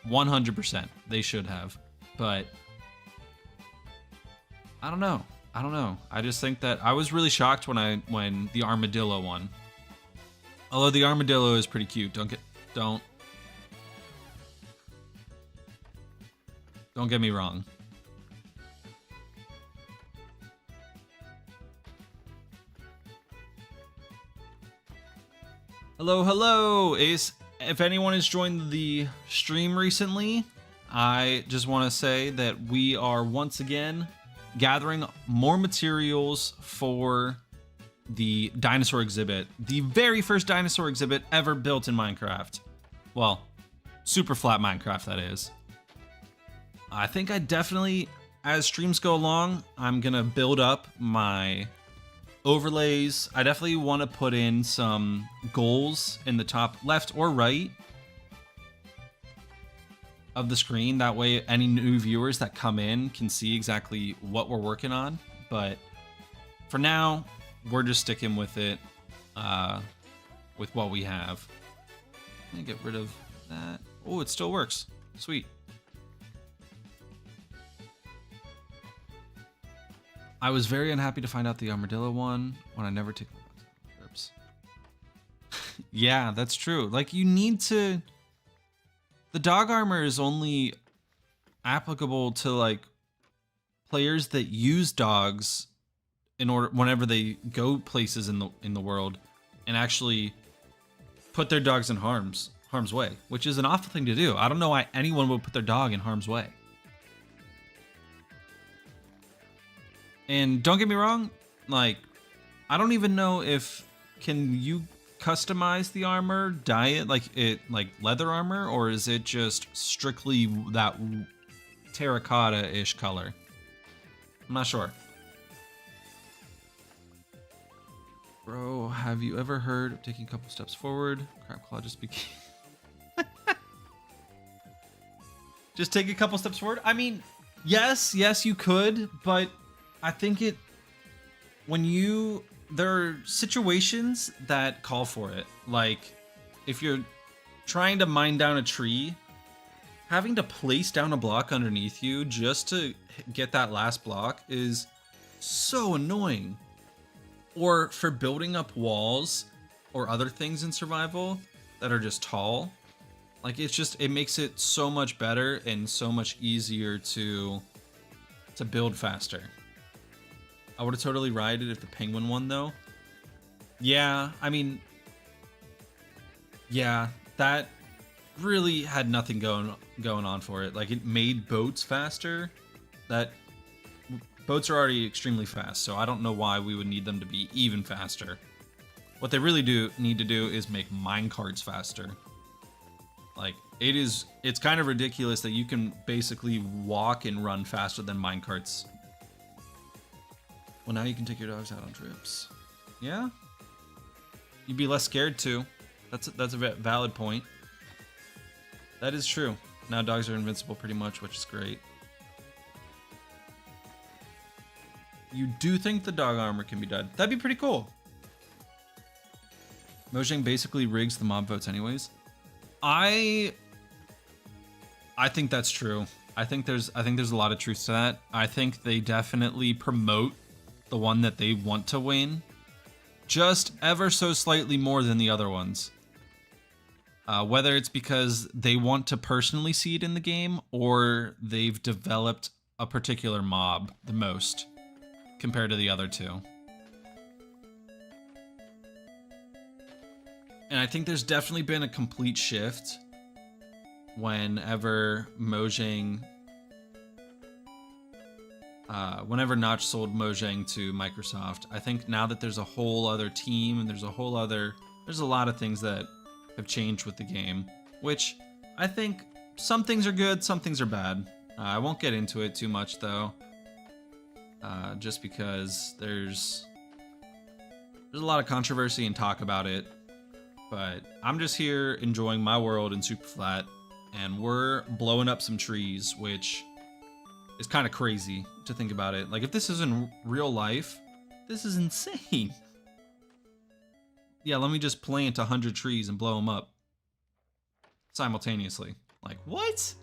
100%. They should have. But I don't know. I just think that I was really shocked when the armadillo won. Although the armadillo is pretty cute. Don't get me wrong. Hello, Ace. If anyone has joined the stream recently, I just want to say that we are once again gathering more materials for the dinosaur exhibit. The very first dinosaur exhibit ever built in Minecraft. Well, Superflat Minecraft, that is. I think I definitely, as streams go along, I'm gonna build up my overlays. I definitely want to put in some goals in the top left or right of the screen. That way any new viewers that come in can see exactly what we're working on. But for now, we're just sticking with it, with what we have. Let me get rid of that. Oh, it still works. Sweet. I was very unhappy to find out the armadillo won when I never took trips. Yeah, that's true. Like, you need to... The dog armor is only applicable to, like, players that use dogs in order whenever they go places in the world and actually put their dogs in harm's way, which is an awful thing to do. I don't know why anyone would put their dog in harm's way. And don't get me wrong, like, I don't even know if can you customize the armor, dye it like leather armor, or is it just strictly that terracotta-ish color? I'm not sure. Bro, have you ever heard of taking a couple steps forward? Crabclaw just became... Just take a couple steps forward? I mean, yes, you could, but I think there are situations that call for it. Like, if you're trying to mine down a tree, having to place down a block underneath you just to get that last block is so annoying. Or for building up walls or other things in survival that are just tall. Like, it makes it so much better and so much easier to build faster. I would have totally rided if the penguin won, though. Yeah, I mean, yeah, that really had nothing going on for it. Like, it made boats faster. Boats are already extremely fast, so I don't know why we would need them to be even faster. What they really need to do is make minecarts faster. Like, it's kind of ridiculous that you can basically walk and run faster than minecarts. Well, now you can take your dogs out on trips. Yeah? You'd be less scared too. That's a valid point. That is true. Now dogs are invincible pretty much, which is great. You do think the dog armor can be done? That'd be pretty cool. Mojang basically rigs the mob votes anyways. I think that's true. I think there's a lot of truth to that. I think they definitely promote the one that they want to win just ever so slightly more than the other ones. Whether it's because they want to personally see it in the game or they've developed a particular mob the most compared to the other two. And I think there's definitely been a complete shift whenever Mojang, whenever Notch sold Mojang to Microsoft. I think now that there's a whole other team and there's a lot of things that have changed with the game, which I think some things are good, some things are bad. I won't get into it too much though, just because there's a lot of controversy and talk about it. But I'm just here enjoying my world in Superflat, and we're blowing up some trees, which is kind of crazy to think about it. Like, if this is in real life, this is insane. Yeah, let me just plant 100 trees and blow them up simultaneously. Like, what?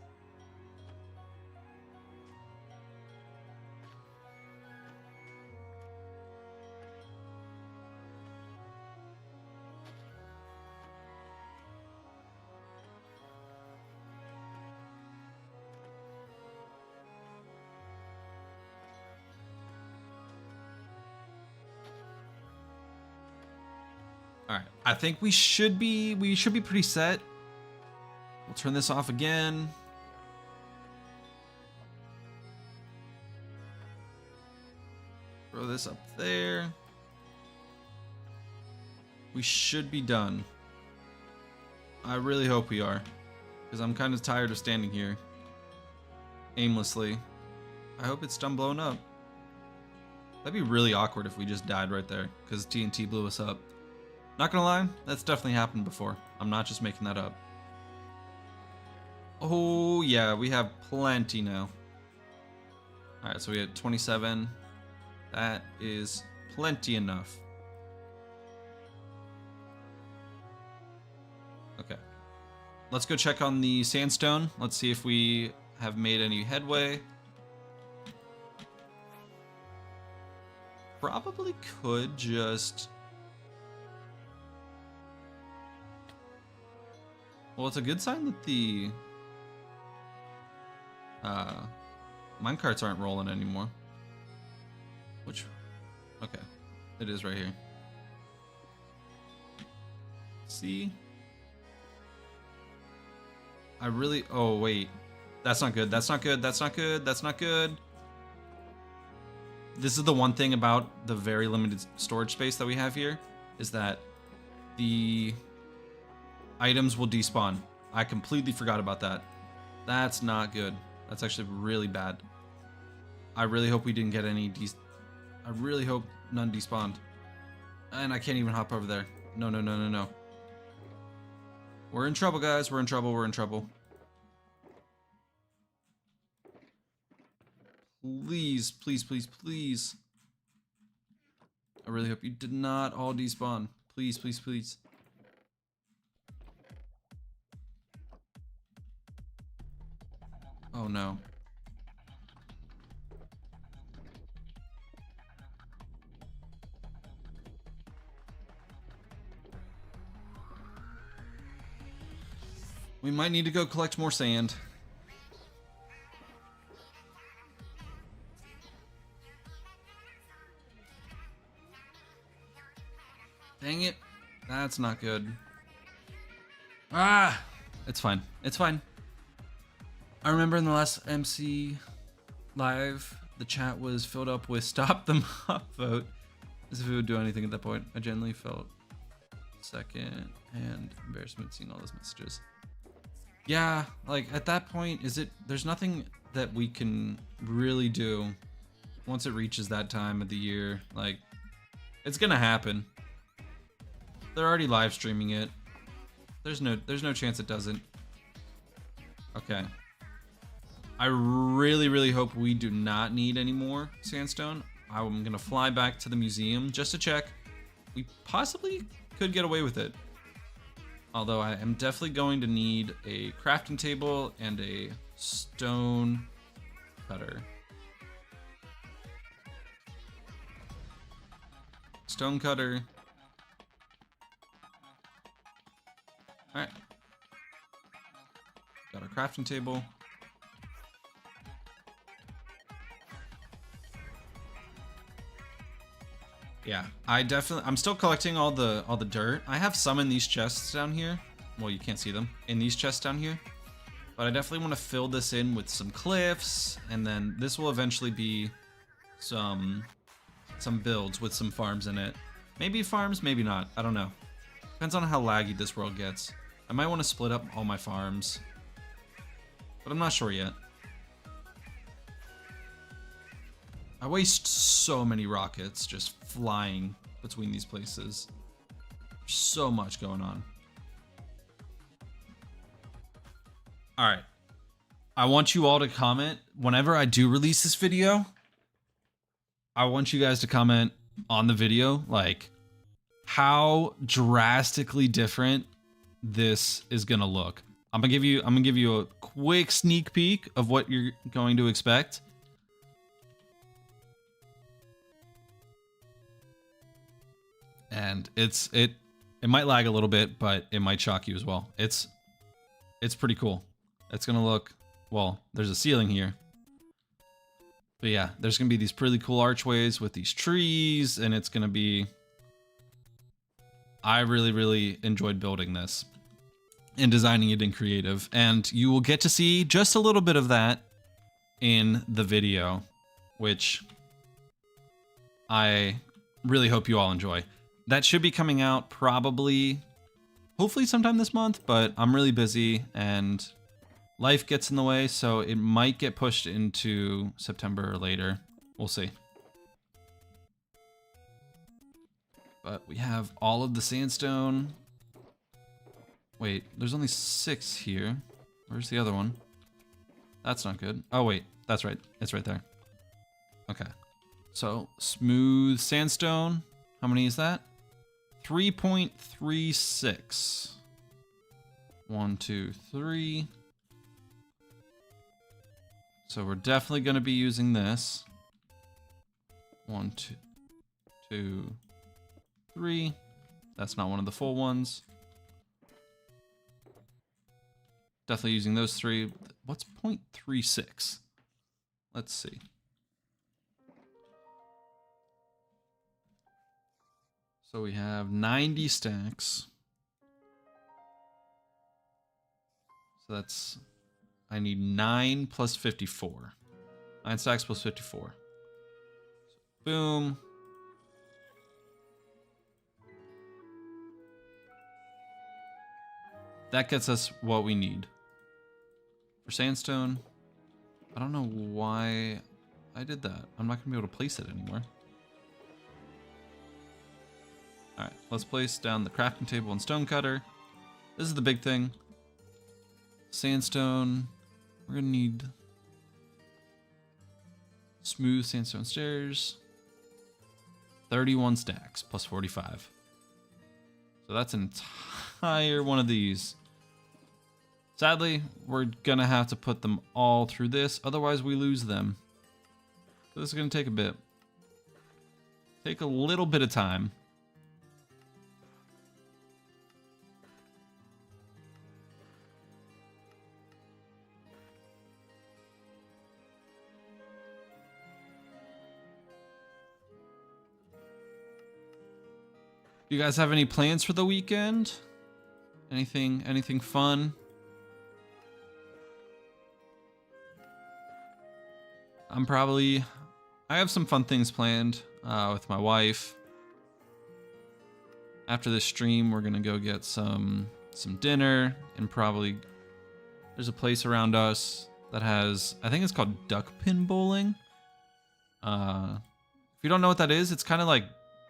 All right, I think we should be pretty set. We'll turn this off again. Throw this up there. We should be done. I really hope we are, because I'm kind of tired of standing here aimlessly. I hope it's done blowing up. That'd be really awkward if we just died right there because TNT blew us up. Not gonna lie, that's definitely happened before. I'm not just making that up. Oh yeah, we have plenty now. Alright, so we had 27. That is plenty enough. Okay. Let's go check on the sandstone. Let's see if we have made any headway. Probably could just... Well, it's a good sign that the minecarts aren't rolling anymore. Which, okay, it is right here. See? I really, oh wait, that's not good, that's not good, that's not good, that's not good. This is the one thing about the very limited storage space that we have here, is that the items will despawn. I completely forgot about that. That's not good. That's actually really bad. I really hope we didn't get any I really hope none despawned. And I can't even hop over there. No, no, no, no, no. We're in trouble, guys. We're in trouble. We're in trouble. Please, please, please, please. I really hope you did not all despawn. Please, please, please. Oh no. We might need to go collect more sand. Dang it. That's not good. Ah! It's fine. It's fine. I remember in the last MC live, the chat was filled up with stop the mob vote, as if it would do anything at that point. I genuinely felt second, and embarrassment seeing all those messages. Yeah, like at that point, there's nothing that we can really do once it reaches that time of the year. Like, it's gonna happen. They're already live streaming it. There's no chance it doesn't. Okay. I really hope we do not need any more sandstone. I'm gonna fly back to the museum just to check. We possibly could get away with it. Although I am definitely going to need a crafting table and a stone cutter. Stone cutter. Alright. Got our crafting table. Yeah, I'm still collecting all the dirt. I have some in these chests down here. Well, you can't see them in these chests down here. But I definitely want to fill this in with some cliffs, and then this will eventually be some builds with some farms in it. Maybe farms, maybe not. I don't know. Depends on how laggy this world gets. I might want to split up all my farms, but I'm not sure yet. I waste so many rockets just flying between these places. There's so much going on. Alright. I want you all to comment. Whenever I do release this video, I want you guys to comment on the video, like, how drastically different this is gonna look. I'm gonna give you a quick sneak peek of what you're going to expect. And it might lag a little bit, but it might shock you as well. It's pretty cool. It's gonna look, well, there's a ceiling here. But yeah, there's gonna be these pretty cool archways with these trees, and it's gonna be... I really enjoyed building this and designing it in creative, and you will get to see just a little bit of that in the video, which I really hope you all enjoy. That should be coming out probably, hopefully sometime this month, but I'm really busy and life gets in the way, so it might get pushed into September or later. We'll see. But we have all of the sandstone. Wait, there's only 6 here. Where's the other one? That's not good. Oh wait, that's right. It's right there. Okay. So, smooth sandstone. How many is that? 3.36. 1, 2, 3. So we're definitely going to be using this. 1, 2, 3. That's not one of the full ones. Definitely using those 3. What's 0.36? Let's see. So we have 90 stacks. So that's, I need 9 plus 54. 9 stacks plus 54. So boom. That gets us what we need. For sandstone, I don't know why I did that. I'm not gonna be able to place it anymore. Alright, let's place down the crafting table and stone cutter. This is the big thing. Sandstone. We're gonna need smooth sandstone stairs. 31 stacks plus 45. So that's an entire one of these. Sadly, we're gonna have to put them all through this, otherwise we lose them. So this is gonna take a bit. Take a little bit of time. You guys have any plans for the weekend? Anything fun? I have some fun things planned with my wife. After this stream, we're gonna go get some dinner, and probably there's a place around us that has, I think it's called duck pin bowling. If you don't know what that is, it's kind of like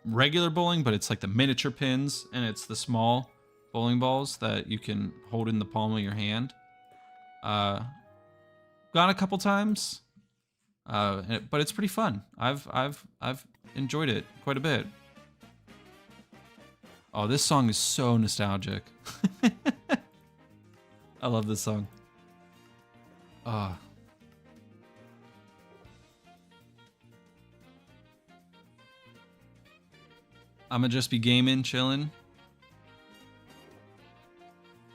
regular bowling, but it's like the miniature pins, and it's the small bowling balls that you can hold in the palm of your hand. Gone a couple times, but it's pretty fun. I've enjoyed it quite a bit. Oh, this song is so nostalgic. I love this song. I'm gonna just be gaming, chilling.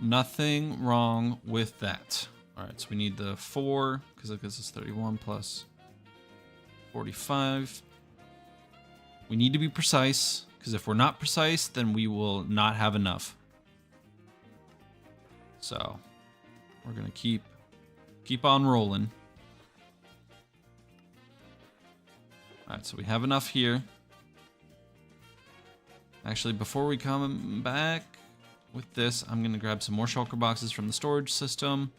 Nothing wrong with that. All right, so we need the 4, because it gives us 31 plus 45. We need to be precise, because if we're not precise, then we will not have enough. So we're gonna keep on rolling. All right, so we have enough here. Actually, before we come back with this, I'm gonna grab some more shulker boxes from the storage system.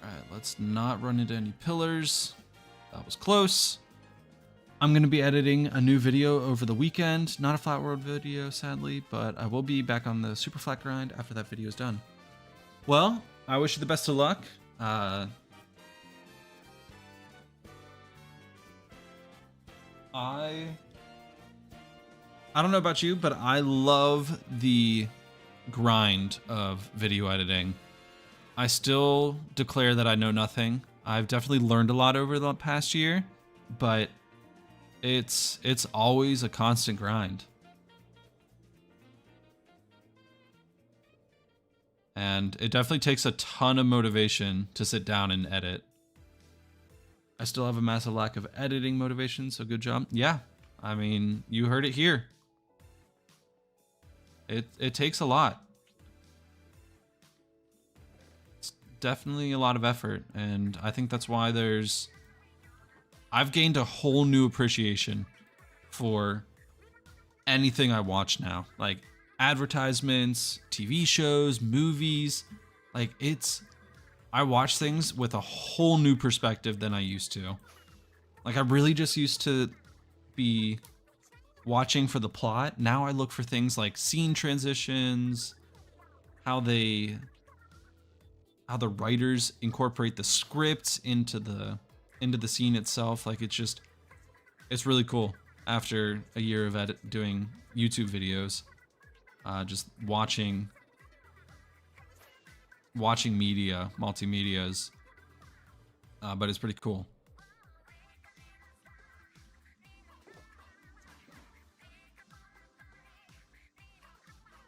All right, let's not run into any pillars. That was close. I'm gonna be editing a new video over the weekend. Not a Flat World video, sadly, but I will be back on the Superflat grind after that video is done. Well, I wish you the best of luck. I don't know about you, but I love the grind of video editing. I still declare that I know nothing. I've definitely learned a lot over the past year, but it's always a constant grind. And it definitely takes a ton of motivation to sit down and edit. I still have a massive lack of editing motivation, so good job. Yeah, I mean, you heard it here. It takes a lot. It's definitely a lot of effort, and I think that's why I've gained a whole new appreciation for anything I watch now. Like advertisements, TV shows, movies. Like I watch things with a whole new perspective than I used to. Like I really just used to be watching for the plot. Now I look for things like scene transitions, how the writers incorporate the scripts into the scene itself. Like it's really cool after a year of doing YouTube videos, just watching media, multimedias, but it's pretty cool.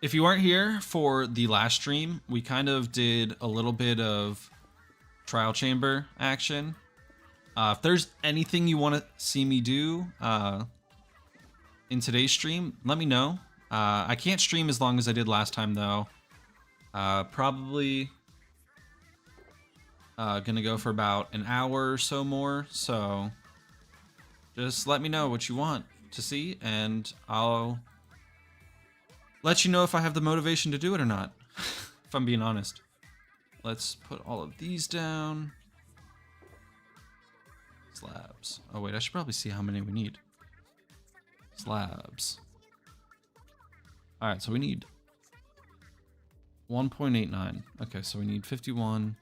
If you weren't here for the last stream, we kind of did a little bit of trial chamber action. If there's anything you want to see me do in today's stream, let me know. I can't stream as long as I did last time though. Probably gonna go for about an hour or so more, so just let me know what you want to see and I'll let you know if I have the motivation to do it or not, if I'm being honest. Let's put all of these down. Slabs. Oh wait, I should probably see how many we need. Slabs. Alright, so we need 1.89. Okay, so we need 51.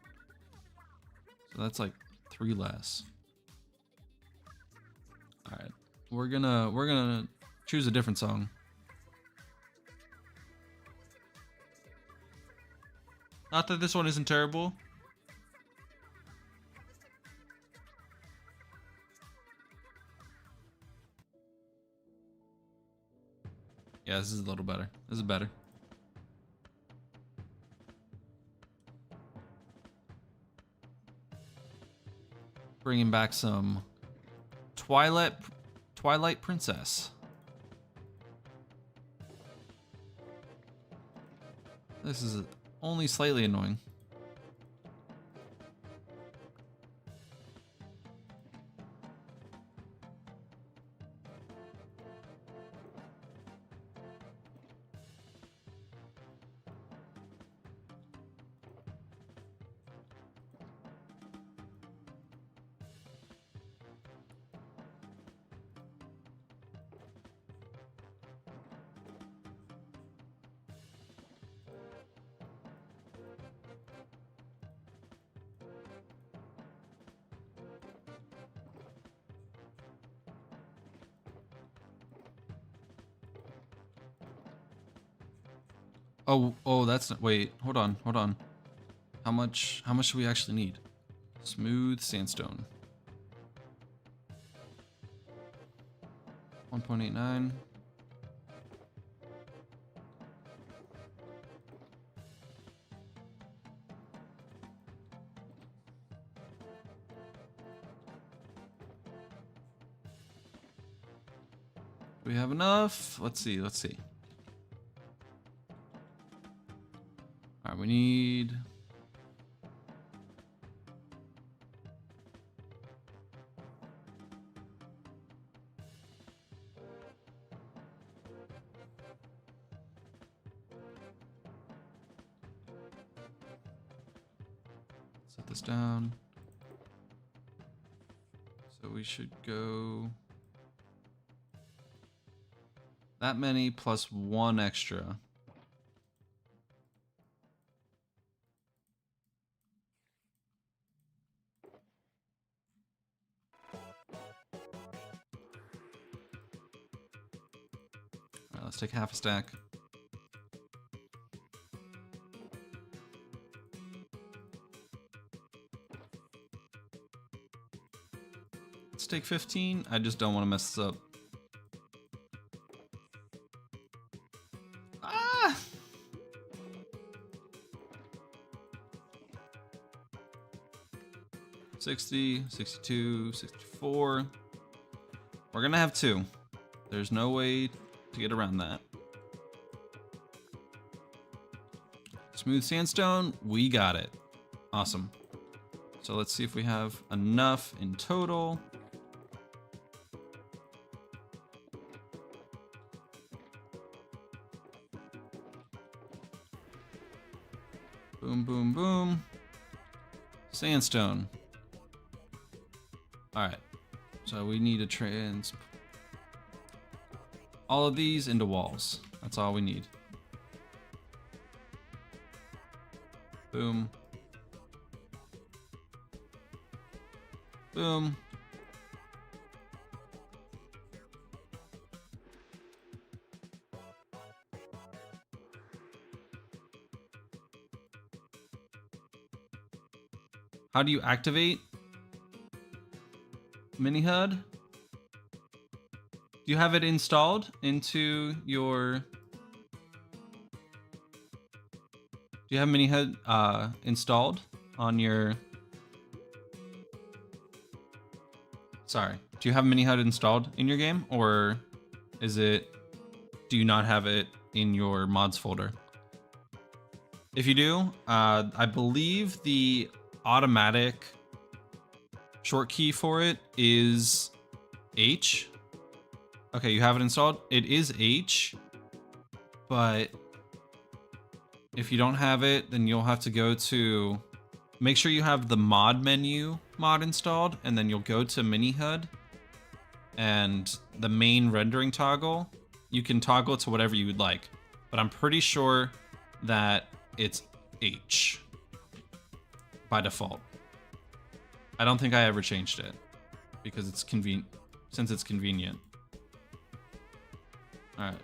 So that's like 3 less. Alright. We're gonna choose a different song. Not that this one isn't terrible. Yeah, this is a little better. This is better. Bringing back some Twilight Princess. This is only slightly annoying. Oh, that's not, wait, hold on. How much do we actually need? Smooth sandstone. 1.89. Do we have enough? Let's see. All right, we need... Set this down. So we should go that many plus one extra. All right, let's take half a stack. Let's take 15. I just don't want to mess this up. Ah! $60, $62, $64. We're gonna have 2. There's no way to get around that. Smooth sandstone, we got it. Awesome. So let's see if we have enough in total. Boom, boom, boom. Sandstone. All right. So we need to all of these into walls. That's all we need. Boom. Boom. How do you activate mini HUD? Do you have it installed into your... Do you have mini HUD installed on your... Sorry, do you have mini HUD installed in your game, or is it... Do you not have it in your mods folder? If you do, I believe the automatic short key for it is H. Okay, you have it installed. It is H, but if you don't have it, then you'll have to go to... Make sure you have the mod menu mod installed, and then you'll go to mini HUD and the main rendering toggle. You can toggle it to whatever you would like, but I'm pretty sure that it's H by default. I don't think I ever changed it because it's convenient, since it's convenient. All right,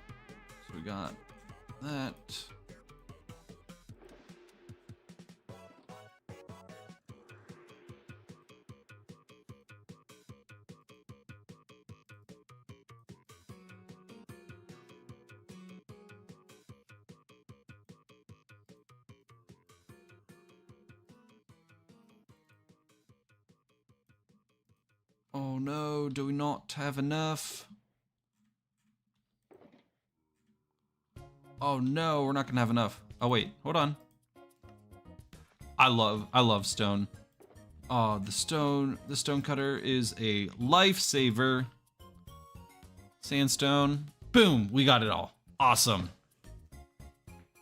so we got that. Oh no, do we not have enough? Oh no, we're not gonna have enough. Oh wait, hold on. I love stone. Oh, the stone cutter is a lifesaver. Sandstone. Boom, we got it all. Awesome.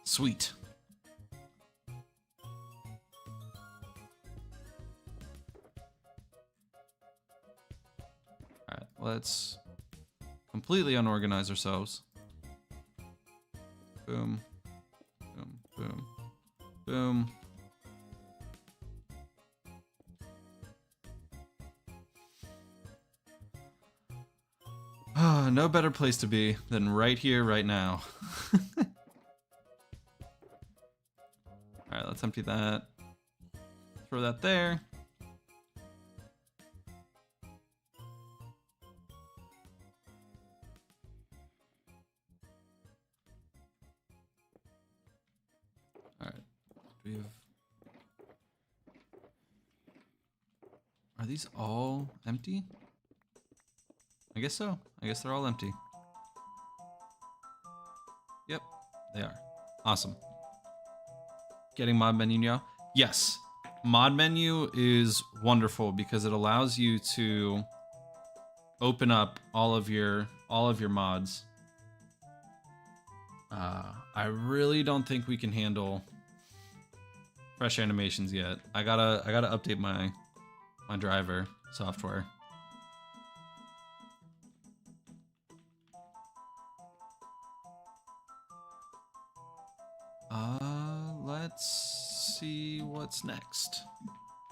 Sweet. All right, let's completely unorganize ourselves. Boom, boom, boom, boom. No better place to be than right here, right now. All right, let's empty that. Throw that there. All right. Do we have... Are these all empty? I guess so. I guess they're all empty. Yep, they are. Awesome. Getting mod menu now? Yes. Mod menu is wonderful because it allows you to open up all of your mods. I really don't think we can handle fresh animations yet. I gotta update my driver software. Let's see what's next.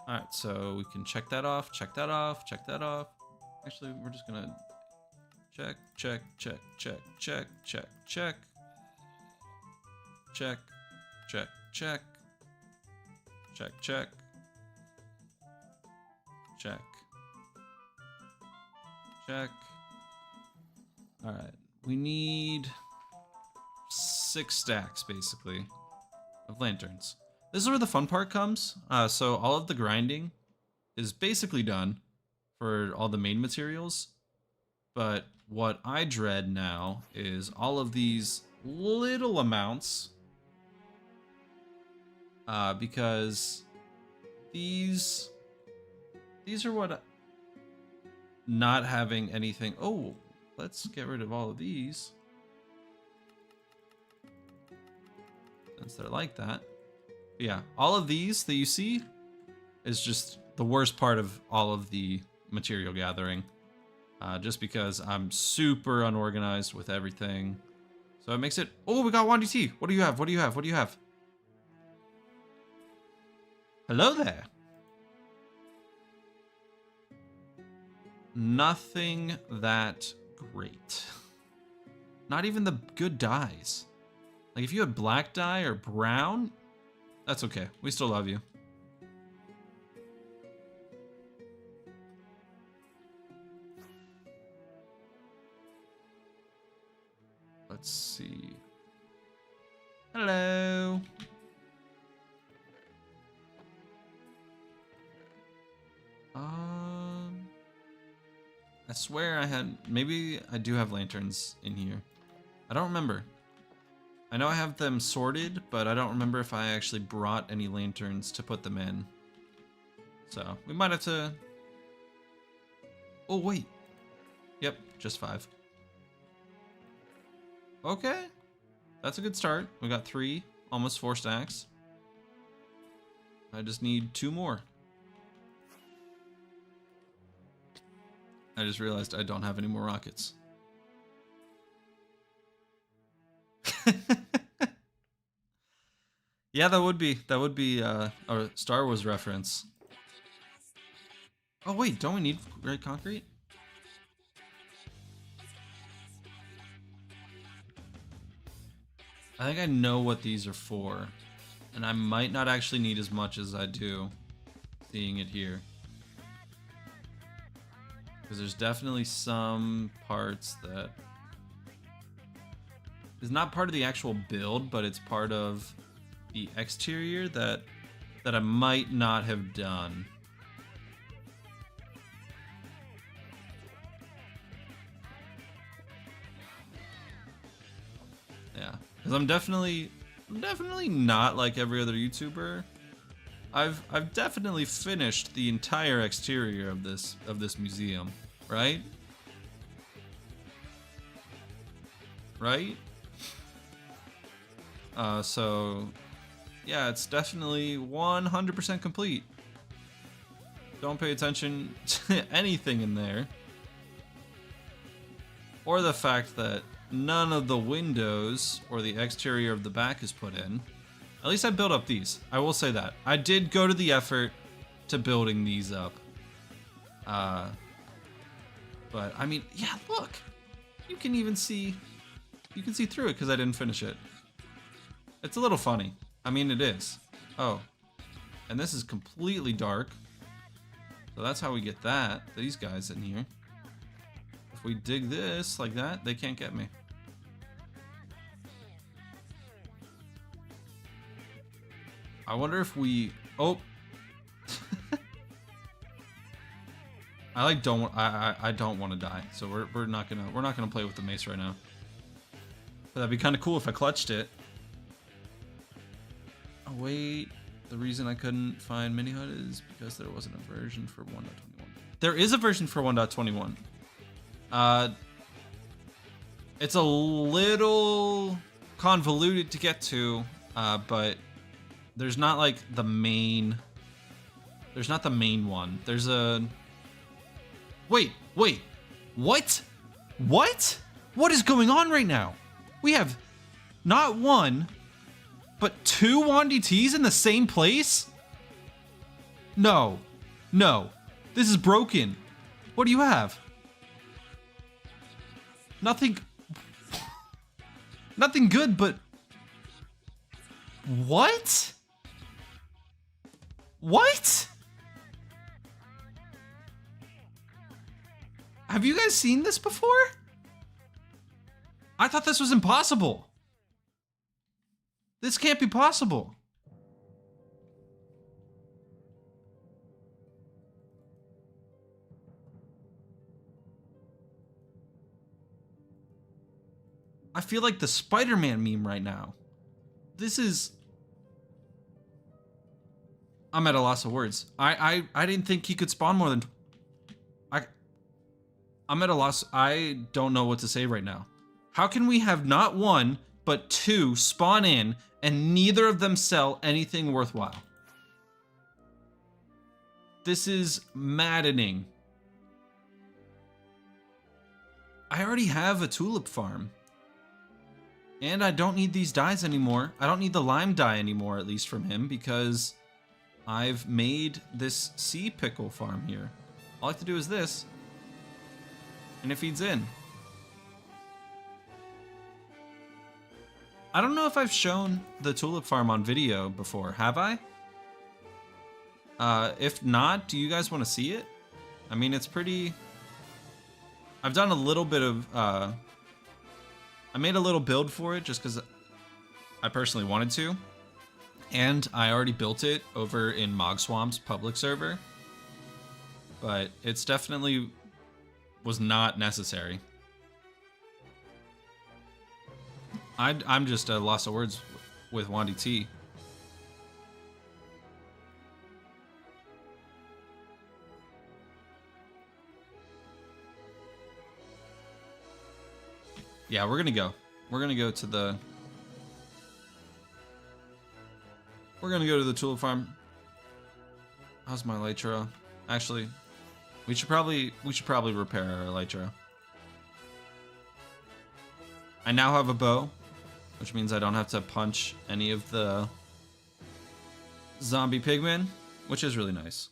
All right, so we can check that off, check that off, check that off. Actually, we're just gonna check, check, check, check, check, check, check, check, check, check, check, check, check, check. All right, we need 6 stacks basically of lanterns. This is where the fun part comes. So all of the grinding is basically done for all the main materials. But what I dread now is all of these little amounts. Because these are what not having anything. Oh, let's get rid of all of these. Since they're like that. But yeah, all of these that you see is just the worst part of all of the material gathering. Just because I'm super unorganized with everything. So it makes it... Oh, we got 1DT. What do you have? What do you have? What do you have? Hello there. Nothing that great. Not even the good dyes. Like if you had black dye or brown, that's okay. We still love you. Let's see. Hello. I swear I had, maybe I do have lanterns in here. I don't remember. I know I have them sorted, but I don't remember if I actually brought any lanterns to put them in. So we might have to... Oh, wait. Yep, just 5. Okay. That's a good start. We got 3, almost 4 stacks. I just need 2 more. I just realized I don't have any more rockets. Yeah, that would be a Star Wars reference. Oh wait, don't we need red concrete? I think I know what these are for, and I might not actually need as much as I do seeing it here. Because there's definitely some parts that is not part of the actual build, but it's part of the exterior that I might not have done. Yeah, because I'm definitely not like every other YouTuber. I've definitely finished the entire exterior of this museum, right? Right? So yeah, it's definitely 100% complete. Don't pay attention to anything in there. Or the fact that none of the windows or the exterior of the back is put in. At least I built up these. I will say that. I did go to the effort to building these up. But I mean, yeah, look. You can even see, you can see through it because I didn't finish it. It's a little funny. I mean, it is. Oh, and this is completely dark. So that's how we get that. These guys in here. If we dig this like that, they can't get me. I wonder if we... Oh. I don't want to die. So we're not gonna play with the mace right now. But that'd be kind of cool if I clutched it. Oh wait, the reason I couldn't find Mini HUD is because there wasn't a version for 1.21. There is a version for 1.21. It's a little convoluted to get to, but there's not like the main. There's not the main one. There's a. Wait, what? What? What is going on right now? We have not one, but 2 1DTs in the same place? No. This is broken. What do you have? Nothing good, but... What? What? Have you guys seen this before? I thought this was impossible. This can't be possible. I feel like the Spider-Man meme right now. This is... I'm at a loss of words. I didn't think he could spawn more than... I'm at a loss. I don't know what to say right now. How can we have not 1, but 2 spawn in, and neither of them sell anything worthwhile? This is maddening. I already have a tulip farm. And I don't need these dyes anymore. I don't need the lime dye anymore, at least from him, because I've made this sea pickle farm here. All I have to do is this, and it feeds in. I don't know if I've shown the tulip farm on video before, have I? If not, do you guys want to see it? I mean, it's pretty... I've done a little bit of... I made a little build for it just because I personally wanted to. And I already built it over in Mogswamp's public server. But it's definitely was not necessary. I'm just at a loss of words with Wandy T. Yeah, we're gonna go. We're gonna go to the... We're gonna go to the tulip farm. How's my elytra? Actually, we should probably repair our elytra. I now have a bow, which means I don't have to punch any of the zombie pigmen, which is really nice.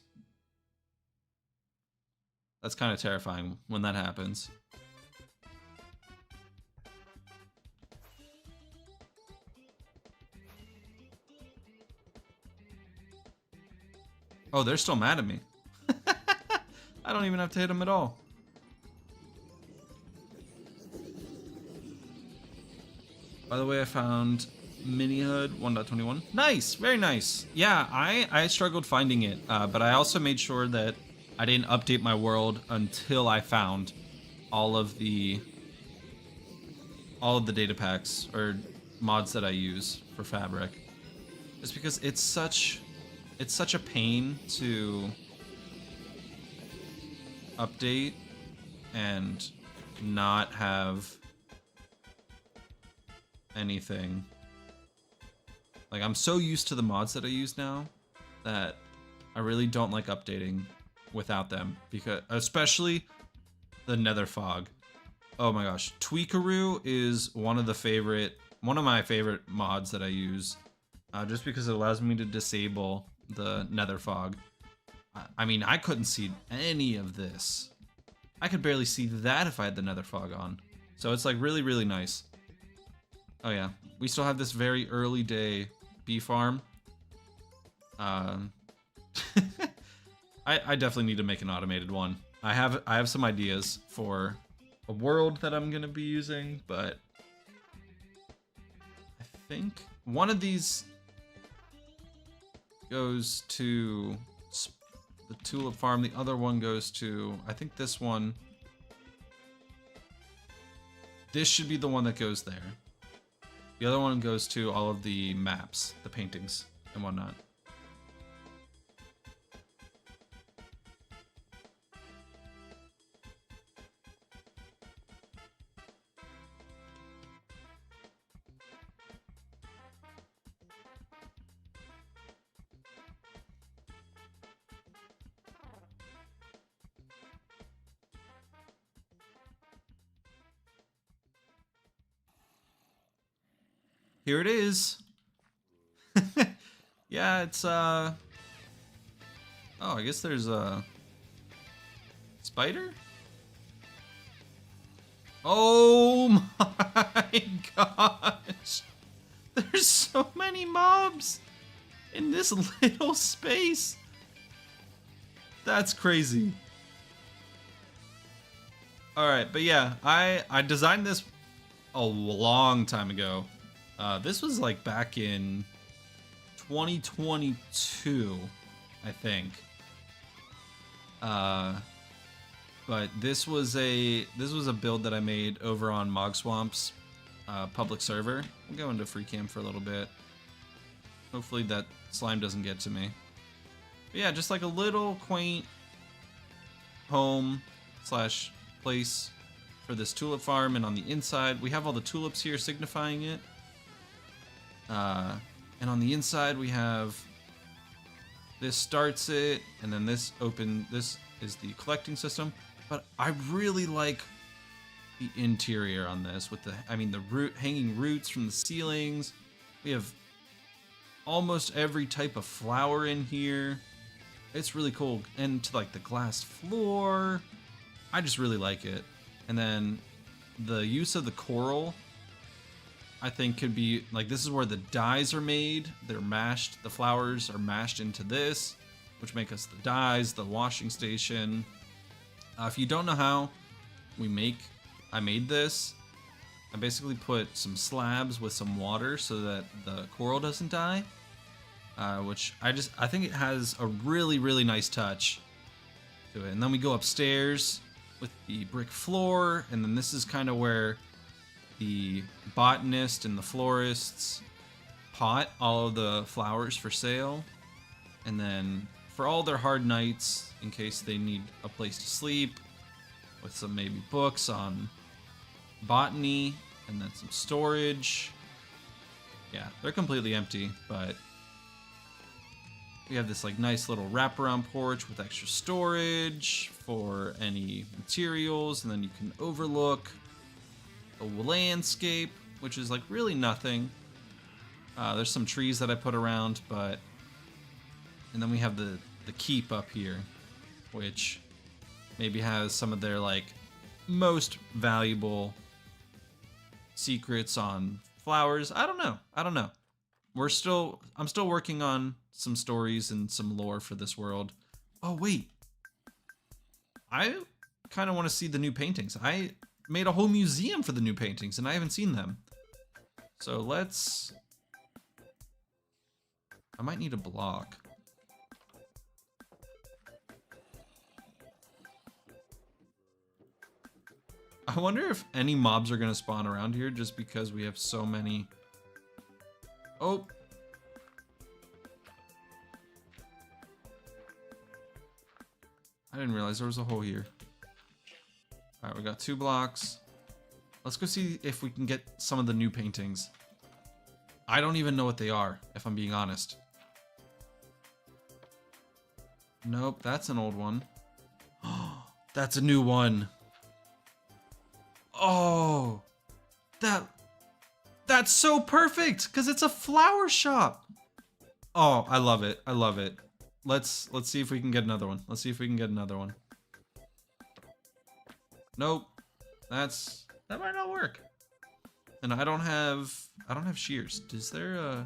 That's kind of terrifying when that happens. Oh, they're still mad at me. I don't even have to hit them at all. By the way, I found Mini HUD 1.21. Nice, very nice. Yeah, I struggled finding it, but I also made sure that I didn't update my world until I found all of the data packs or mods that I use for Fabric. Just because it's such a pain to update and not have anything. Like, I'm so used to the mods that I use now that I really don't like updating without them, because especially the Nether Fog. Oh my gosh, Tweakaroo is one of my favorite mods that I use, just because it allows me to disable the Nether Fog. I mean, I couldn't see any of this. I could barely see that if I had the Nether Fog on. So it's like really, really nice. Oh yeah, we still have this very early day bee farm. Um, I definitely need to make an automated one. I have some ideas for a world that I'm gonna be using, but I think one of these goes to the tulip farm. The other one goes to, I think this one. This should be the one that goes there. The other one goes to all of the maps, the paintings, and whatnot. Here it is. Yeah, it's oh, I guess there's a spider? Oh my gosh. There's so many mobs in this little space. That's crazy. Alright, but yeah, I designed this a long time ago. This was like back in 2022, I think. But this was a build that I made over on Mogswamp's public server. I'll go into free cam for a little bit. Hopefully that slime doesn't get to me. But yeah, just like a little quaint home slash place for this tulip farm, and on the inside we have all the tulips here signifying it. And on the inside we have this starts it, and then this is the collecting system. But I really like the interior on this with the hanging roots from the ceilings. We have almost every type of flower in here. It's really cool. And to like the glass floor, I just really like it. And then the use of the coral, I think could be like, this is where the dyes are made. They're mashed. The flowers are mashed into this, which make us the dyes, the washing station. If you don't know how I made this, I basically put some slabs with some water so that the coral doesn't die, which I think it has a really, really nice touch to it. And then we go upstairs with the brick floor, and then this is kind of where the botanist and the florists pot all of the flowers for sale. And then for all their hard nights, in case they need a place to sleep, with some maybe books on botany, and then some storage. Yeah, they're completely empty, but we have this like nice little wraparound porch with extra storage for any materials, and then you can overlook a landscape, which is like really nothing. There's some trees that I put around, and then we have the keep up here, which maybe has some of their like most valuable secrets on flowers. I don't know. I'm still working on some stories and some lore for this world. Oh wait, I kind of want to see the new paintings. I made a whole museum for the new paintings and I haven't seen them. So I might need a block. I wonder if any mobs are gonna spawn around here just because we have so many. Oh. I didn't realize there was a hole here. Alright, we got 2 blocks. Let's go see if we can get some of the new paintings. I don't even know what they are, if I'm being honest. Nope, that's an old one. That's a new one. Oh, that's so perfect because it's a flower shop. Oh, I love it. I love it. Let's see if we can get another one. Let's see if we can get another one. Nope. That might not work. And I don't have shears. Is there I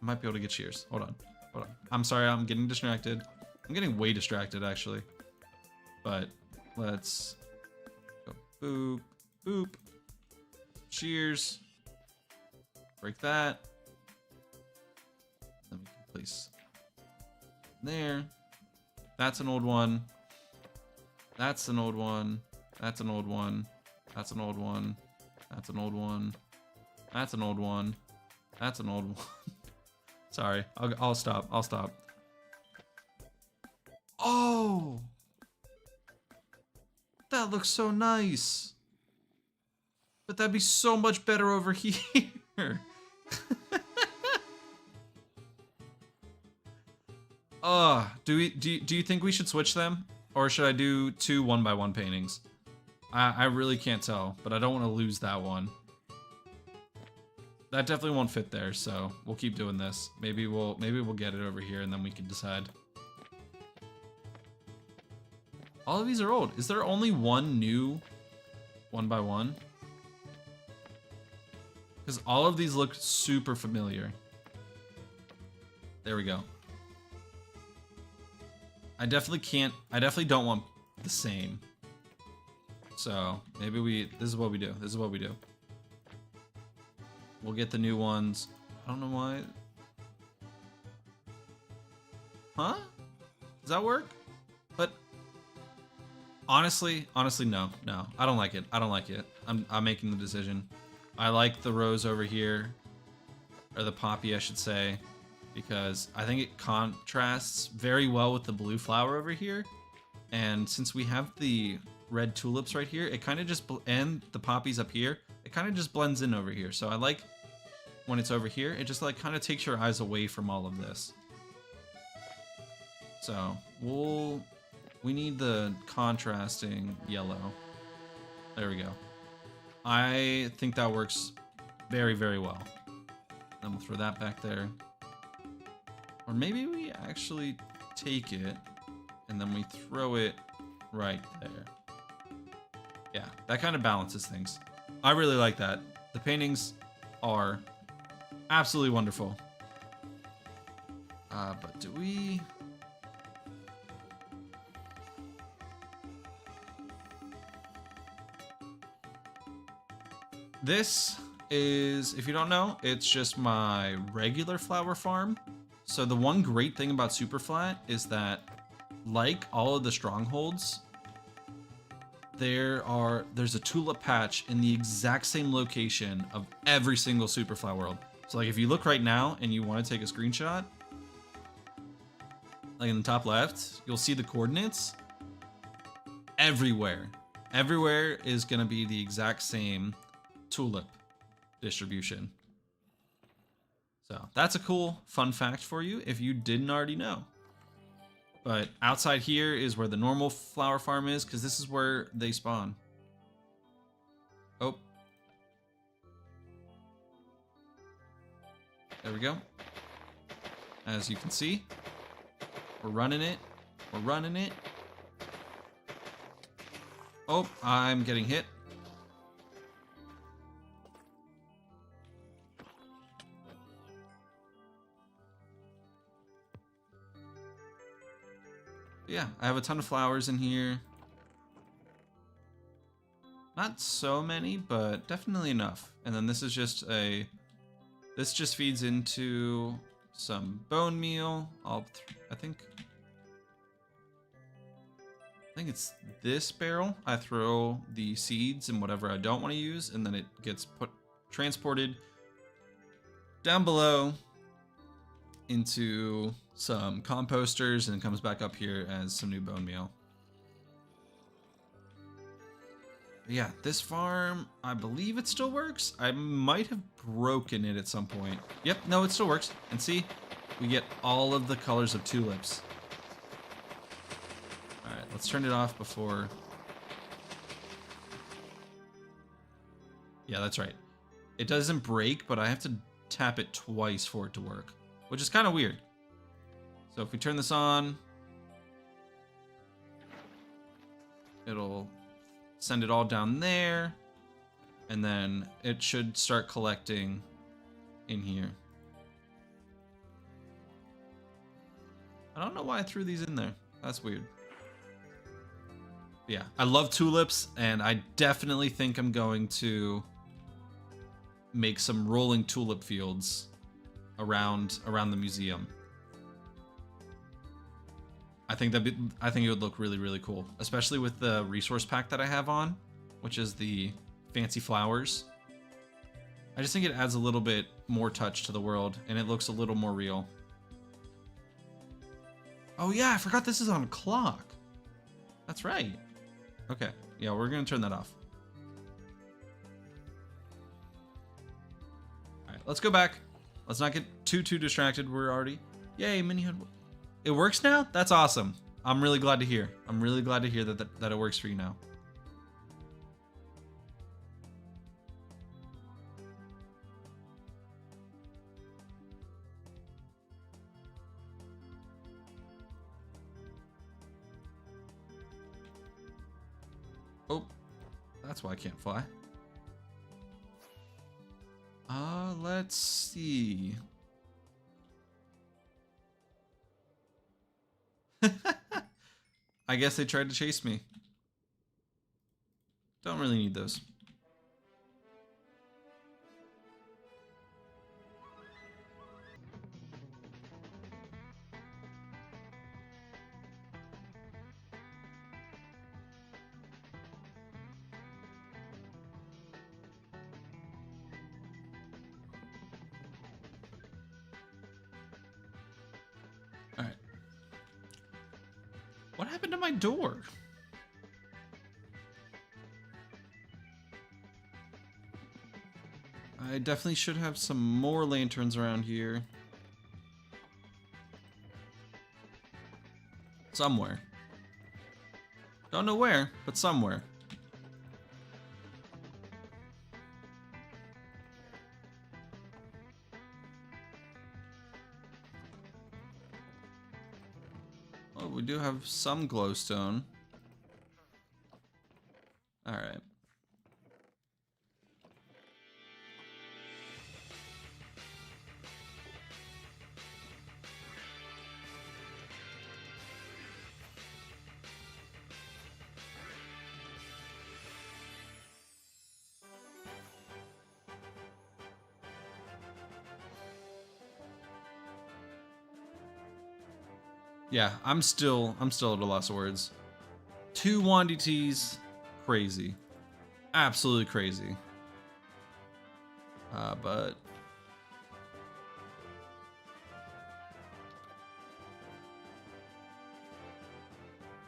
might be able to get shears. Hold on. But I'm sorry, I'm getting distracted. I'm getting way distracted, actually. But let's go boop, boop. Shears. Break that. Then we can place there. That's an old one. That's an old one. That's an old one. That's an old one. That's an old one. That's an old one. That's an old one. Sorry, I'll stop. I'll stop. Oh! That looks so nice. But that'd be so much better over here. Do you think we should switch them? Or should I do 2 1x1 paintings? I really can't tell, but I don't want to lose that one. That definitely won't fit there, so we'll keep doing this. Maybe we'll get it over here and then we can decide. All of these are old. Is there only one new 1x1? Because all of these look super familiar. There we go. I definitely don't want the same. So maybe this is what we do. This is what we do. We'll get the new ones. I don't know why. Huh? Does that work? But honestly, no. I don't like it. I don't like it. I'm making the decision. I like the rose over here, or the poppy, I should say, because I think it contrasts very well with the blue flower over here. And since we have the red tulips right here, it kind of just, and the poppies up here, it kind of just blends in over here. So I like when it's over here, it just like kind of takes your eyes away from all of this. So we need the contrasting yellow. There we go. I think that works very, very well. Then we'll throw that back there. Or maybe we actually take it and then we throw it right there. Yeah, that kind of balances things. I really like that. The paintings are absolutely wonderful. But do we... This is, if you don't know, it's just my regular flower farm. So the one great thing about Superflat is that, like all of the strongholds, there's a tulip patch in the exact same location of every single Superflat world. So like if you look right now and you want to take a screenshot, like in the top left, you'll see the coordinates everywhere. Everywhere is going to be the exact same tulip distribution. So that's a cool fun fact for you if you didn't already know. But outside here is where the normal flower farm is, because this is where they spawn. Oh. There we go. As you can see, we're running it. We're running it. Oh, I'm getting hit. Yeah, I have a ton of flowers in here. Not so many, but definitely enough. And then this is just this just feeds into some bone meal. I think it's this barrel. I throw the seeds and whatever I don't want to use, and then it gets transported down below into some composters and comes back up here as some new bone meal. Yeah, this farm, I believe it still works. I might have broken it at some point. Yep, no, it still works. And see, we get all of the colors of tulips. All right, let's turn it off before. Yeah, that's right. It doesn't break, but I have to tap it twice for it to work, which is kind of weird. So if we turn this on, it'll send it all down there, and then it should start collecting in here. I don't know why I threw these in there. That's weird. Yeah, I love tulips, and I definitely think I'm going to make some rolling tulip fields around the museum. I think it would look really, really cool, especially with the resource pack that I have on, which is the fancy flowers. I just think it adds a little bit more touch to the world, and it looks a little more real. Oh yeah, I forgot this is on a clock. That's right. Okay, yeah, we're gonna turn that off. All right, let's go back. Let's not get too distracted. We're already, yay, mini HUD. It works now? That's awesome. I'm really glad to hear. I'm really glad to hear that it works for you now. Oh, that's why I can't fly. Let's see. I guess they tried to chase me. Don't really need those. All right. What happened to my door? I definitely should have some more lanterns around here. Somewhere. Don't know where, but somewhere. Oh, we do have some glowstone. All right. Yeah, I'm still at a loss of words. 2 WandaTs, crazy, absolutely crazy. But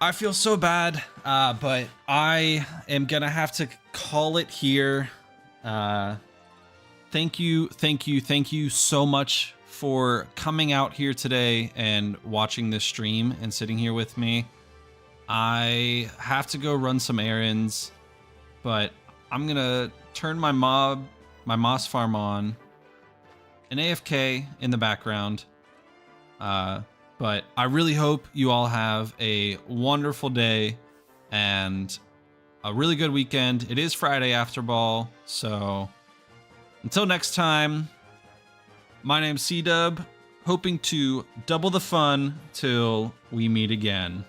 I feel so bad. But I am gonna have to call it here. Thank you so much for coming out here today and watching this stream and sitting here with me. I have to go run some errands, but I'm gonna turn my moss farm on, an AFK in the background. But I really hope you all have a wonderful day and a really good weekend. It is Friday after ball, so until next time, my name's Cdub, hoping to double the fun till we meet again.